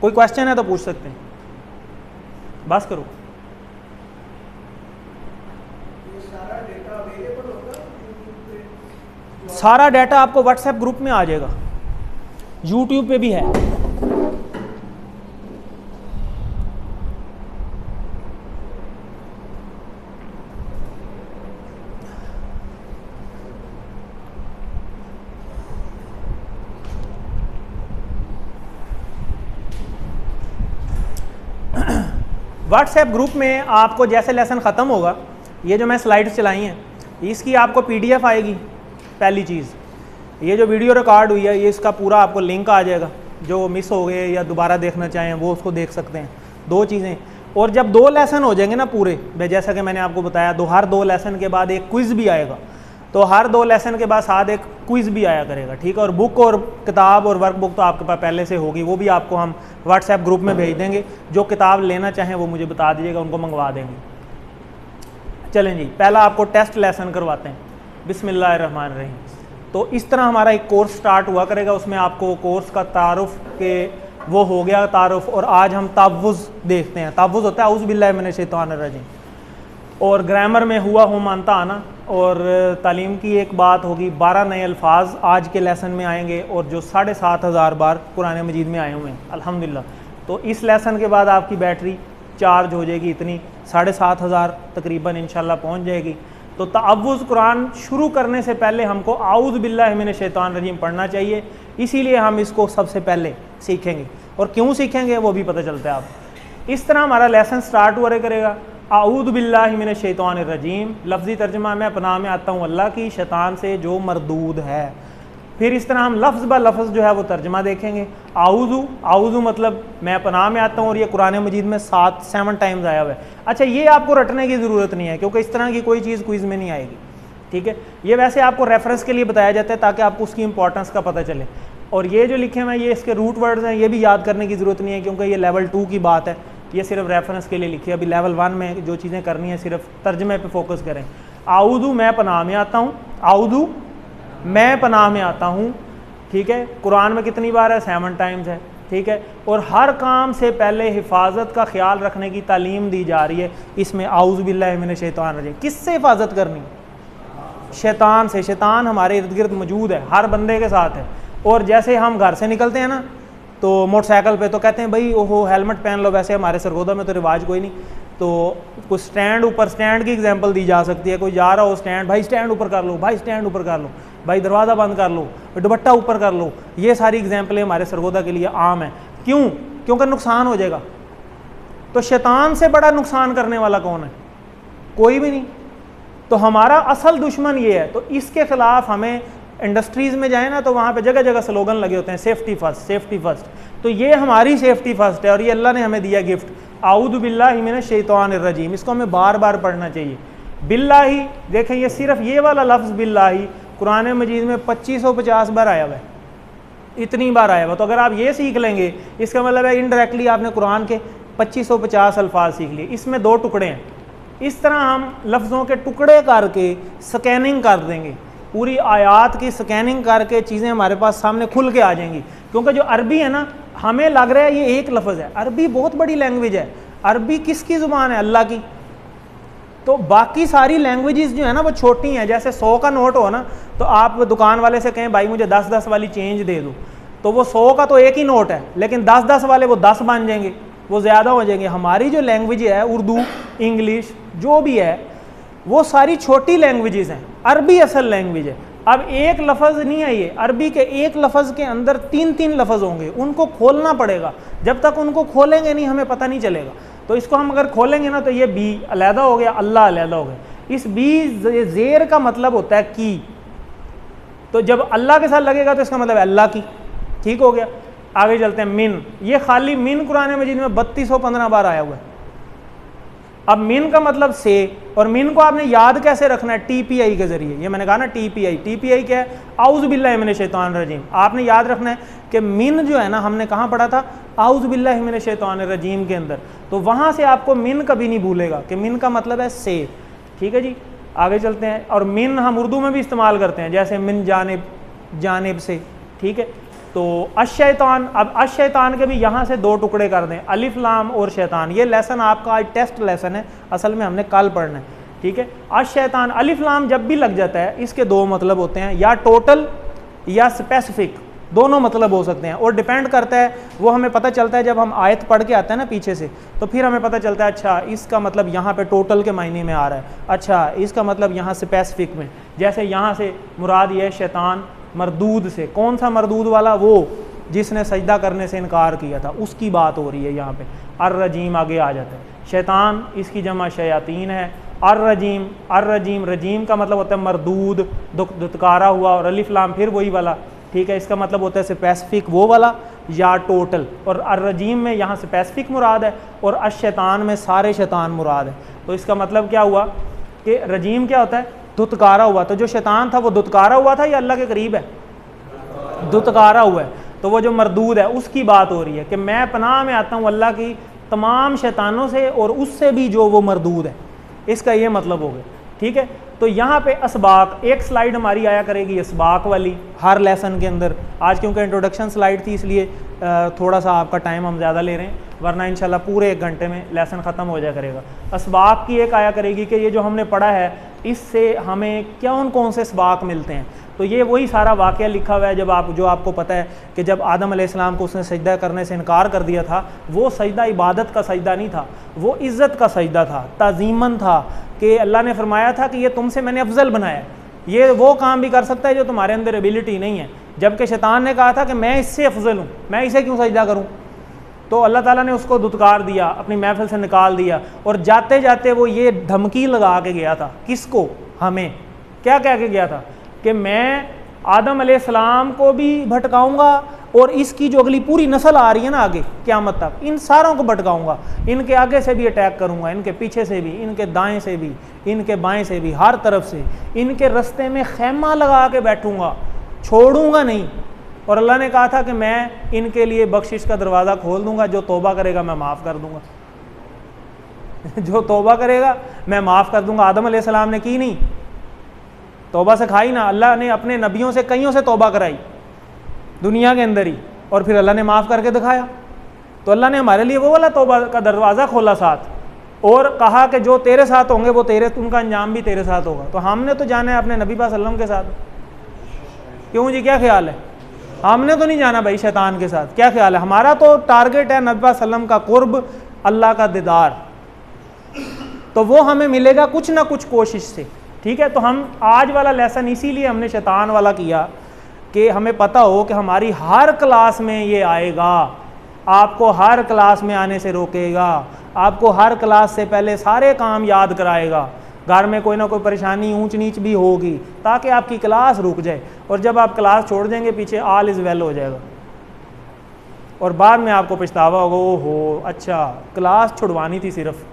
S1: कोई क्वेश्चन है तो पूछ सकते हैं, बस करो। सारा डाटा आपको व्हाट्सएप ग्रुप में आ जाएगा, यूट्यूब पे भी है। व्हाट्सएप ग्रुप में आपको जैसे लेसन ख़त्म होगा, ये जो मैं स्लाइड्स चलाई हैं, इसकी आपको PDF आएगी। पहली चीज़, ये जो वीडियो रिकॉर्ड हुई है, ये इसका पूरा आपको लिंक आ जाएगा। जो मिस हो गए या दोबारा देखना चाहें वो उसको देख सकते हैं। 2 चीज़ें। और जब 2 लेसन हो जाएंगे ना पूरे, जैसा कि मैंने आपको बताया, हर 2 लेसन के बाद एक क्विज़ भी आएगा। तो हर 2 लेसन के बाद साथ एक क्विज़ भी आया करेगा, ठीक है। और बुक और किताब और वर्कबुक तो आपके पास पहले से होगी, वो भी आपको हम व्हाट्सएप ग्रुप में भेज देंगे। जो किताब लेना चाहें वो मुझे बता दीजिएगा, उनको मंगवा देंगे। चलें जी, पहला आपको टेस्ट लेसन करवाते हैं। बिस्मिल्लाहिर्रहमानिर्रहीम। तो इस तरह हमारा एक कोर्स स्टार्ट हुआ करेगा, उसमें आपको कोर्स का तारुफ के वो हो गया तारुफ। और आज हम तवुज़ देखते हैं। तवुज़ होता है औज़ु बिल्लाहि मिनश शैतानिर रजीम। और ग्रामर में हुआ हो मानता आना। और तालीम की एक बात होगी, 12 नए अल्फाज आज के लेसन में आएंगे, और जो 7,500 बार कुरान मजीद में आए हुए हैं अल्हम्दुलिल्लाह। तो इस लेसन के बाद आपकी बैटरी चार्ज हो जाएगी, इतनी 7,500 तकरीबन इंशाल्लाह पहुँच जाएगी। तो तअव्वुज़ कुरान शुरू करने से पहले हमको आऊज़ु बिल्लाहि मिनश शैतानिर रजीम पढ़ना चाहिए, इसीलिए हम इसको सबसे पहले सीखेंगे। और क्यों सीखेंगे वो भी पता चलता है आप। इस तरह हमारा लेसन स्टार्ट हुआ करेगा। आऊज़ु बिल्लाहि मिनश शैतानिर रजीम, लफ्ज़ी तर्जमा मैं पनाह में आता हूँ अल्लाह की शैतान से जो मरदूद है। फिर इस तरह हम लफ्ज़ ब लफ्ज़ जो है वो तर्जमा देखेंगे। आऊज़ु, आऊज़ु मतलब मैं पनाह में आता हूँ, और ये कुरान मजीद में 7 टाइम्स आया हुआ है। अच्छा, ये आपको रटने की ज़रूरत नहीं है क्योंकि इस तरह की कोई चीज़ क्विज़ में नहीं आएगी, ठीक है। ये वैसे आपको रेफरेंस के लिए बताया जाता है ताकि आपको उसकी इंपॉर्टेंस का पता चले। और ये जो लिखे हुए हैं ये इसके रूट वर्ड्स हैं, ये भी याद करने की ज़रूरत नहीं है क्योंकि ये लेवल 2 की बात है, ये सिर्फ रेफरेंस के लिए लिखी है। अभी लेवल 1 में जो चीज़ें करनी है सिर्फ तर्जमे पे फोकस करें। आऊज़ु मैं पनाह में आता हूँ, आऊज़ु मैं पनाह में आता हूँ, ठीक है। कुरान में कितनी बार है? 7 टाइम्स है, ठीक है। और हर काम से पहले हिफाजत का ख्याल रखने की तालीम दी जा रही है इसमें। आऊज़ु बिल्लाहि मिनश शैतानिर रजीम, किससे हिफाजत करनी? शैतान से। शैतान हमारे इर्द गिर्द मौजूद है, हर बंदे के साथ है। और जैसे हम घर से निकलते हैं ना तो मोटरसाइकिल पे तो कहते हैं भाई ओहो हेलमेट पहन लो, वैसे हमारे सरगोदा में तो रिवाज कोई नहीं, तो कुछ स्टैंड ऊपर, स्टैंड की एग्जांपल दी जा सकती है। कोई जा रहा हो स्टैंड, भाई स्टैंड ऊपर कर लो, भाई स्टैंड ऊपर कर लो, भाई दरवाज़ा बंद कर लो, दुपट्टा ऊपर कर लो। ये सारी एग्जांपलें हमारे सरगोदा के लिए आम है। क्यों? क्योंकि नुकसान हो जाएगा। तो शैतान से बड़ा नुकसान करने वाला कौन है? कोई भी नहीं। तो हमारा असल दुश्मन ये है। तो इसके खिलाफ हमें इंडस्ट्रीज़ में जाए ना तो वहाँ पे जगह जगह स्लोगन लगे होते हैं, सेफ्टी फर्स्ट, सेफ्टी फर्स्ट। तो ये हमारी सेफ्टी फर्स्ट है और ये अल्लाह ने हमें दिया गिफ्ट। आऊज़ु बिल्लाहि मिनश शैतानिर रजीम, इसको हमें बार बार पढ़ना चाहिए। बिल्लाहि, देखें ये सिर्फ ये वाला लफ्ज़ बिल्लाहि कुरान मजीद में 2550 बार आया हुआ है, इतनी बार आया हुआ। तो अगर आप ये सीख लेंगे इसका मतलब है इनडायरेक्टली आपने कुरान के 2550 अल्फाज सीख लिए। इसमें 2 टुकड़े हैं, इस तरह हम लफ्ज़ों के टुकड़े करके स्कैनिंग कर देंगे, पूरी आयात की स्कैनिंग करके चीज़ें हमारे पास सामने खुल के आ जाएंगी। क्योंकि जो अरबी है ना, हमें लग रहा है ये एक लफ्ज़ है, अरबी बहुत बड़ी लैंग्वेज है। अरबी किसकी ज़ुबान है? अल्लाह की। तो बाकी सारी लैंग्वेजेस जो है ना वो छोटी हैं। जैसे 100 का नोट हो ना तो आप दुकान वाले से कहें भाई मुझे 10-10 वाली चेंज दे दो, तो वो 100 का तो एक ही नोट है, लेकिन 10-10 वाले वो 10 बन जाएंगे, वो ज़्यादा हो जाएंगे। हमारी जो लैंग्वेज है उर्दू, इंग्लिश जो भी है वो सारी छोटी लैंग्वेजेस हैं, अरबी असल लैंग्वेज है। अब एक लफ्ज़ नहीं है ये, अरबी के एक लफ्ज़ के अंदर 3-3 लफ्ज़ होंगे, उनको खोलना पड़ेगा। जब तक उनको खोलेंगे नहीं हमें पता नहीं चलेगा। तो इसको हम अगर खोलेंगे ना तो ये बी अलहदा हो गया, अल्लाह अलहदा हो गया। इस बी ज़ेर का मतलब होता है की, तो जब अल्लाह के साथ लगेगा तो इसका मतलब है अल्लाह की, ठीक हो गया। आगे चलते हैं। मिन, ये खाली मिन कुरान मजीद में 3215 बार आया हुआ है। अब मिन का मतलब से, और मिन को आपने याद कैसे रखना है? TPI के जरिए। ये मैंने कहा ना TPI क्या है? आऊज़ु बिल्लाहि मिनश शैतानिर रजीम। आपने याद रखना है कि मिन जो है ना हमने कहाँ पढ़ा था? आऊज़ु बिल्लाहि मिनश शैतानिर रजीम के अंदर। तो वहाँ से आपको मिन कभी नहीं भूलेगा कि मिन का मतलब है से, ठीक है जी। आगे चलते हैं। और मिन हम उर्दू में भी इस्तेमाल करते हैं, जैसे मिन जानिब, जानिब से, ठीक है। तो अशैतान, अब अशैतान के भी यहाँ से 2 टुकड़े कर दें, अलिफ लाम और शैतान। ये लेसन आपका आज टेस्ट लेसन है, असल में हमने कल पढ़ना है, ठीक है। अशैतान, अलिफ लाम जब भी लग जाता है इसके 2 मतलब होते हैं, या टोटल या स्पेसिफिक, दोनों मतलब हो सकते हैं। और डिपेंड करता है, वो हमें पता चलता है जब हम आयत पढ़ के आते हैं ना पीछे से, तो फिर हमें पता चलता है अच्छा इसका मतलब यहाँ पे टोटल के मायने में आ रहा है, अच्छा इसका मतलब यहाँ स्पेसिफिक में। जैसे यहाँ से मुराद ये शैतान मरदूद से, कौन सा मरदूद वाला? वो जिसने सजदा करने से इनकार किया था, उसकी बात हो रही है यहाँ पे। अर्रजीम आगे आ जाता है। शैतान इसकी जमा शयातीन है। अर्रजीम, अर्रजीम, रजीम का मतलब होता है मरदूद, दुत्कारा हुआ, और अलिफ लाम फिर वही वाला, ठीक है। इसका मतलब होता है स्पेसिफिक वो वाला या टोटल। और अर्रजीम में यहाँ स्पेसिफिक मुराद है और अशैतान में सारे शैतान मुराद है। तो इसका मतलब क्या हुआ कि रजीम क्या होता है? दुत्कारा हुआ। तो जो शैतान था वो दुत्कारा हुआ था या अल्लाह के करीब है? दुत्कारा हुआ है। तो वो जो मरदूद है उसकी बात हो रही है कि मैं पनाह में आता हूँ अल्लाह की तमाम शैतानों से और उससे भी जो वो मरदूद है, इसका ये मतलब हो गया, ठीक है। तो यहाँ पे असबाक, एक स्लाइड हमारी आया करेगी असबाक वाली हर लेसन के अंदर। आज क्योंकि इंट्रोडक्शन स्लाइड थी इसलिए थोड़ा सा आपका टाइम हम ज़्यादा ले रहे हैं, वरना इंशाल्लाह पूरे 1 घंटे में लेसन ख़त्म हो जाया करेगा। असबाक की एक आया करेगी कि ये जो हमने पढ़ा है इससे हमें कौन से असबाक मिलते हैं। तो ये वही सारा वाक़या लिखा हुआ है जो आपको पता है कि जब आदम अलैहिस्सलाम को उसने सजदा करने से इनकार कर दिया था, वो सजदा इबादत का सजदा नहीं था, वो इज़्ज़त का सजदा था, ताज़ीमन था, कि अल्लाह ने फरमाया था कि ये तुमसे मैंने अफजल बनाया, ये वो काम भी कर सकता है जो तुम्हारे अंदर एबिलिटी नहीं है। जबकि शैतान ने कहा था कि मैं इससे अफजल हूँ, मैं इसे क्यों सजदा करूँ। तो अल्लाह ताला ने उसको धुतकार दिया, अपनी महफिल से निकाल दिया, और जाते जाते वो ये धमकी लगा के गया था। किसको? हमें। क्या कह के गया था? कि मैं आदम अलैहिस्सलाम को भी भटकाऊंगा और इसकी जो अगली पूरी नस्ल आ रही है ना आगे क़यामत तक, इन सारों को भटकाऊंगा, इनके आगे से भी अटैक करूंगा, इनके पीछे से भी, इनके दाएं से भी, इनके बाएं से भी, हर तरफ से इनके रास्ते में खैमा लगा के बैठूंगा, छोड़ूंगा नहीं। और अल्लाह ने कहा था कि मैं इनके लिए बख्शिश का दरवाज़ा खोल दूंगा, जो तौबा करेगा मैं माफ़ कर दूंगा जो तौबा करेगा मैं माफ़ कर दूंगा। आदम अलैहिस्सलाम ने की नहीं, तौबा सिखाई ना, अल्लाह ने अपने नबियों से कईयों से तौबा कराई दुनिया के अंदर ही, और फिर अल्लाह ने माफ़ करके दिखाया। तो अल्लाह ने हमारे लिए वो वाला तौबा का दरवाज़ा खोला साथ, और कहा कि जो तेरे साथ होंगे वो तेरे, उनका अंजाम भी तेरे साथ होगा। तो हमने तो जाना है अपने नबी पाक सल्लल्लाहु अलैहि वसल्लम के साथ। क्यों जी, क्या ख्याल है? हमने तो नहीं जाना भाई शैतान के साथ। क्या ख्याल है? हमारा तो टारगेट है नबी पाक सल्लल्लाहु अलैहि वसल्लम का कुर्ब, अल्लाह का दीदार, तो वो हमें मिलेगा कुछ ना कुछ कोशिश से। ठीक है, तो हम आज वाला लेसन इसीलिए हमने शैतान वाला किया कि हमें पता हो कि हमारी हर क्लास में ये आएगा, आपको हर क्लास में आने से रोकेगा, आपको हर क्लास से पहले सारे काम याद कराएगा, घर में कोई ना कोई परेशानी ऊंच नीच भी होगी ताकि आपकी क्लास रुक जाए, और जब आप क्लास छोड़ देंगे पीछे ऑल इज़ वेल हो जाएगा, और बाद में आपको पछतावा होगा, ओहो अच्छा क्लास छुड़वानी थी सिर्फ।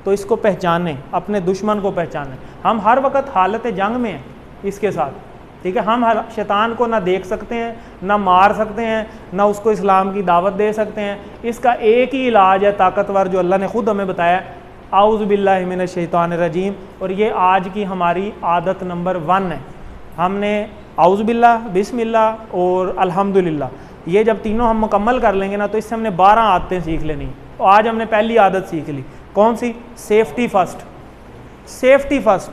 S1: तो इसको पहचानें, अपने दुश्मन को पहचानें। हम हर वक्त हालत जंग में हैं इसके साथ। ठीक है, हम शैतान को ना देख सकते हैं, ना मार सकते हैं, ना उसको इस्लाम की दावत दे सकते हैं। इसका एक ही इलाज है ताकतवर, जो अल्लाह ने ख़ुद हमें बताया, आऊज़ु बिल्लाहि मिनश शैतानिर रजीम। और ये आज की हमारी आदत नंबर 1 है। हमने आऊज़ु बिल्लाह, बिस्मिल्लाह और अल्हम्दुलिल्लाह, ये जब तीनों हम मुकम्मल कर लेंगे ना, तो इससे हमने 12 आदतें सीख लेनी। तो आज हमने पहली आदत सीख ली, कौन सी? Safety first. सेफ्टी फर्स्ट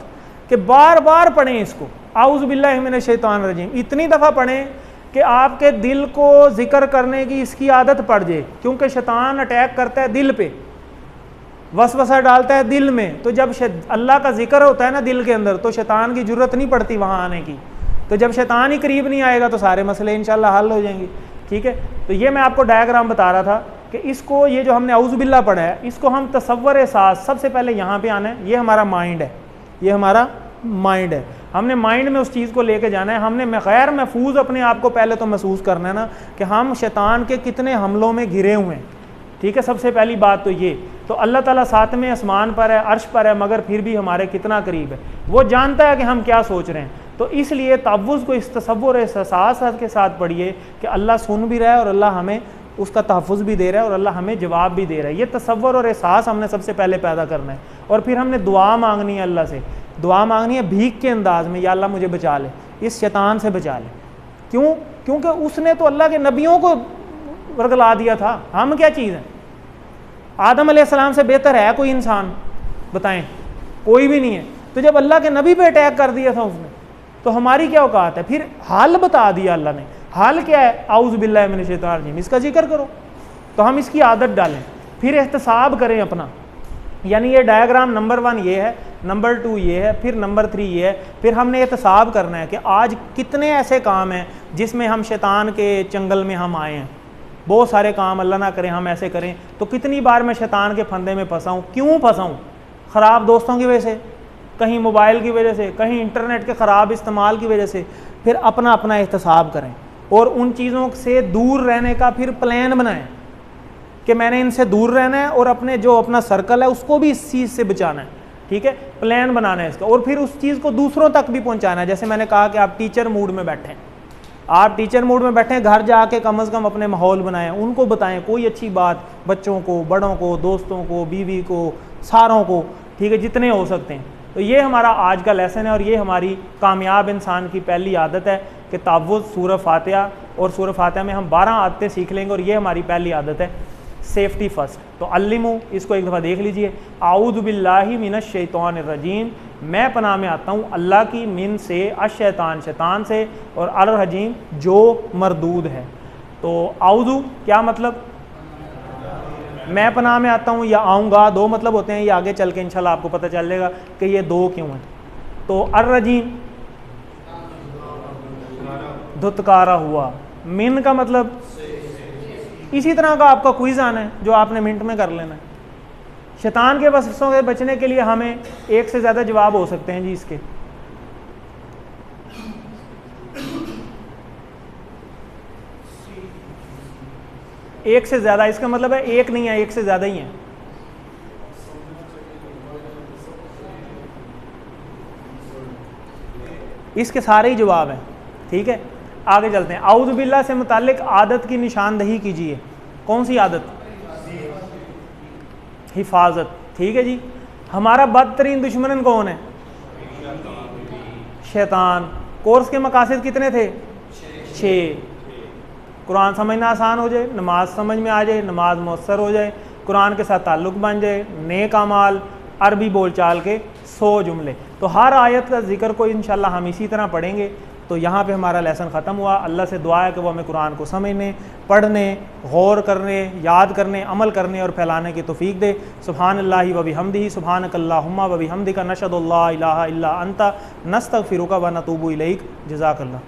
S1: कि बार बार पढ़ें इसको, आऊज़ु बिल्लाहि मिनश शैतानिर रजीम, इतनी दफ़ा पढ़ें कि आपके दिल को जिक्र करने की इसकी आदत पड़ जाए। क्योंकि शैतान अटैक करता है दिल पे, वसवसा डालता है दिल में। तो जब अल्लाह का जिक्र होता है ना दिल के अंदर, तो शैतान की ज़रूरत नहीं पड़ती वहाँ आने की। तो जब शैतान ही करीब नहीं आएगा तो सारे मसले इंशाल्लाह हल हो जाएंगे। ठीक है, तो ये मैं आपको डायग्राम बता रहा था कि इसको, ये जो हमने आऊज़ु बिल्लाह पढ़ा है, इसको हम तसव्वुर एहसास, सबसे पहले यहाँ पे आना है। ये हमारा माइंड है, ये हमारा माइंड है। हमने माइंड में उस चीज़ को लेके जाना है। हमने गैर महफूज अपने आप को पहले तो महसूस करना है ना, कि हम शैतान के कितने हमलों में घिरे हुए हैं। ठीक है, सबसे पहली बात तो ये। तो अल्लाह ताला 7वें आसमान पर है, अर्श पर है, मगर फिर भी हमारे कितना करीब है। वो जानता है कि हम क्या सोच रहे हैं। तो इसलिए तहव्वुज़ को इस तसव्वुर एहसास के साथ पढ़िए कि अल्लाह सुन भी रहा है और अल्लाह हमें उसका तहफ़्फ़ुज़ भी दे रहा है और अल्लाह हमें जवाब भी दे रहा है। ये तसव्वुर और एहसास हमने सबसे पहले पैदा करना है। और फिर हमने दुआ मांगनी है अल्लाह से। दुआ मांगनी है भीख के अंदाज़ में, या अल्लाह मुझे बचा ले, इस शैतान से बचा ले। क्यों? क्योंकि उसने तो अल्लाह के नबियों को वर्गला दिया था। हम क्या चीज़ हैं? आदम अलैहिस्सलाम से बेहतर है कोई इंसान? बताएं, कोई भी नहीं है। तो जब अल्लाह के नबी पे अटैक कर दिया था उसने, तो हमारी क्या औकात है? फिर हाल बता दिया अल्लाह ने। हाल क्या है? आऊज़ु बिल्लाहि मिनश शैतानिर रजीम, इसका जिक्र करो। तो हम इसकी आदत डालें, फिर एहतसाब करें अपना। यानी ये डायग्राम नंबर 1 ये है, नंबर 2 ये है, फिर नंबर 3 ये है। फिर हमने एहतसाब करना है कि आज कितने ऐसे काम हैं जिसमें हम शैतान के चंगल में हम आए हैं। बहुत सारे काम, अल्लाह ना करें हम ऐसे करें, तो कितनी बार मैं शैतान के फंदे में फंसा हूँ। क्यों फंसा हूँ? ख़राब दोस्तों की वजह से, कहीं मोबाइल की वजह से, कहीं इंटरनेट के ख़राब इस्तेमाल की वजह से। फिर अपना अपना एहतसाब करें और उन चीज़ों से दूर रहने का फिर प्लान बनाएं कि मैंने इनसे दूर रहना है और अपने जो अपना सर्कल है उसको भी इस चीज़ से बचाना है। ठीक है, प्लान बनाना है इसका, और फिर उस चीज़ को दूसरों तक भी पहुंचाना है। जैसे मैंने कहा कि आप टीचर मूड में बैठें, आप टीचर मूड में बैठें, घर जाके कम से कम अपने माहौल बनाएं, उनको बताएं कोई अच्छी बात, बच्चों को, बड़ों को, दोस्तों को, बीवी को, सारों को। ठीक है, जितने हो सकते हैं। तो ये हमारा आज का लेसन है और ये हमारी कामयाब इंसान की पहली आदत है कि तहव्वुज़ सूरह फातिहा, और सूरह फातिहा में हम 12 आदतें सीख लेंगे और ये हमारी पहली आदत है, सेफ्टी फर्स्ट। तो अल्लिमू, इसको एक दफ़ा देख लीजिए। आऊज़ु बिल्लाहि मिनश शैतानिर रजीम, मैं पनाह में आता हूँ अल्लाह की, मिन से, अशैतान, शैतान से, और अर रजीम जो मरदूद है। तो आऊज़ु क्या मतलब? मैं पनाह में आता हूँ या आऊँगा, 2 मतलब होते हैं। ये आगे चल के इंशाल्लाह आपको पता चल जाएगा कि ये 2 क्यों हैं। तो अर रजीम धुतकारा हुआ, मिन का मतलब इसी तरह का आपका क्विज़ आना है जो आपने मिनट में कर लेना है। शैतान के वसवसों से बचने के लिए हमें एक से ज़्यादा जवाब हो सकते हैं जी इसके। एक से ज़्यादा, इसका मतलब है एक नहीं है, एक से ज़्यादा ही है। इसके सारे ही जवाब हैं। ठीक है, आगे चलते हैं। औज़ु बिल्लाह से मुताल्लिक आदत की निशानदही कीजिए। कौन सी आदत? हिफाजत। ठीक है जी। हमारा बदतरीन दुश्मन कौन है? शैतान। कोर्स के मकासद कितने थे? 6। कुरान समझना आसान हो जाए, नमाज समझ में आ जाए, नमाज मौसर हो जाए, कुरान के साथ ताल्लुक़ बन जाए, नेक अमाल, अरबी बोलचाल के 100 जुमले। तो हर आयत का जिक्र को इंशाल्लाह हम इसी तरह पढ़ेंगे। तो यहाँ पे हमारा लेसन ख़त्म हुआ। अल्लाह से दुआ है कि वो हमें कुरान को समझने, पढ़ने, गौर करने, याद करने, अमल करने और फैलाने की तौफीक दे। सुब्हानल्लाहि व बिहम्दिही, सुब्हानकल्लाहुम्मा व बिहम्दिका, नशहदु अल्ला इलाहा इल्ला अंता, नस्तगफिरुका व नतूबु इलैक। जज़ाकल्लाह।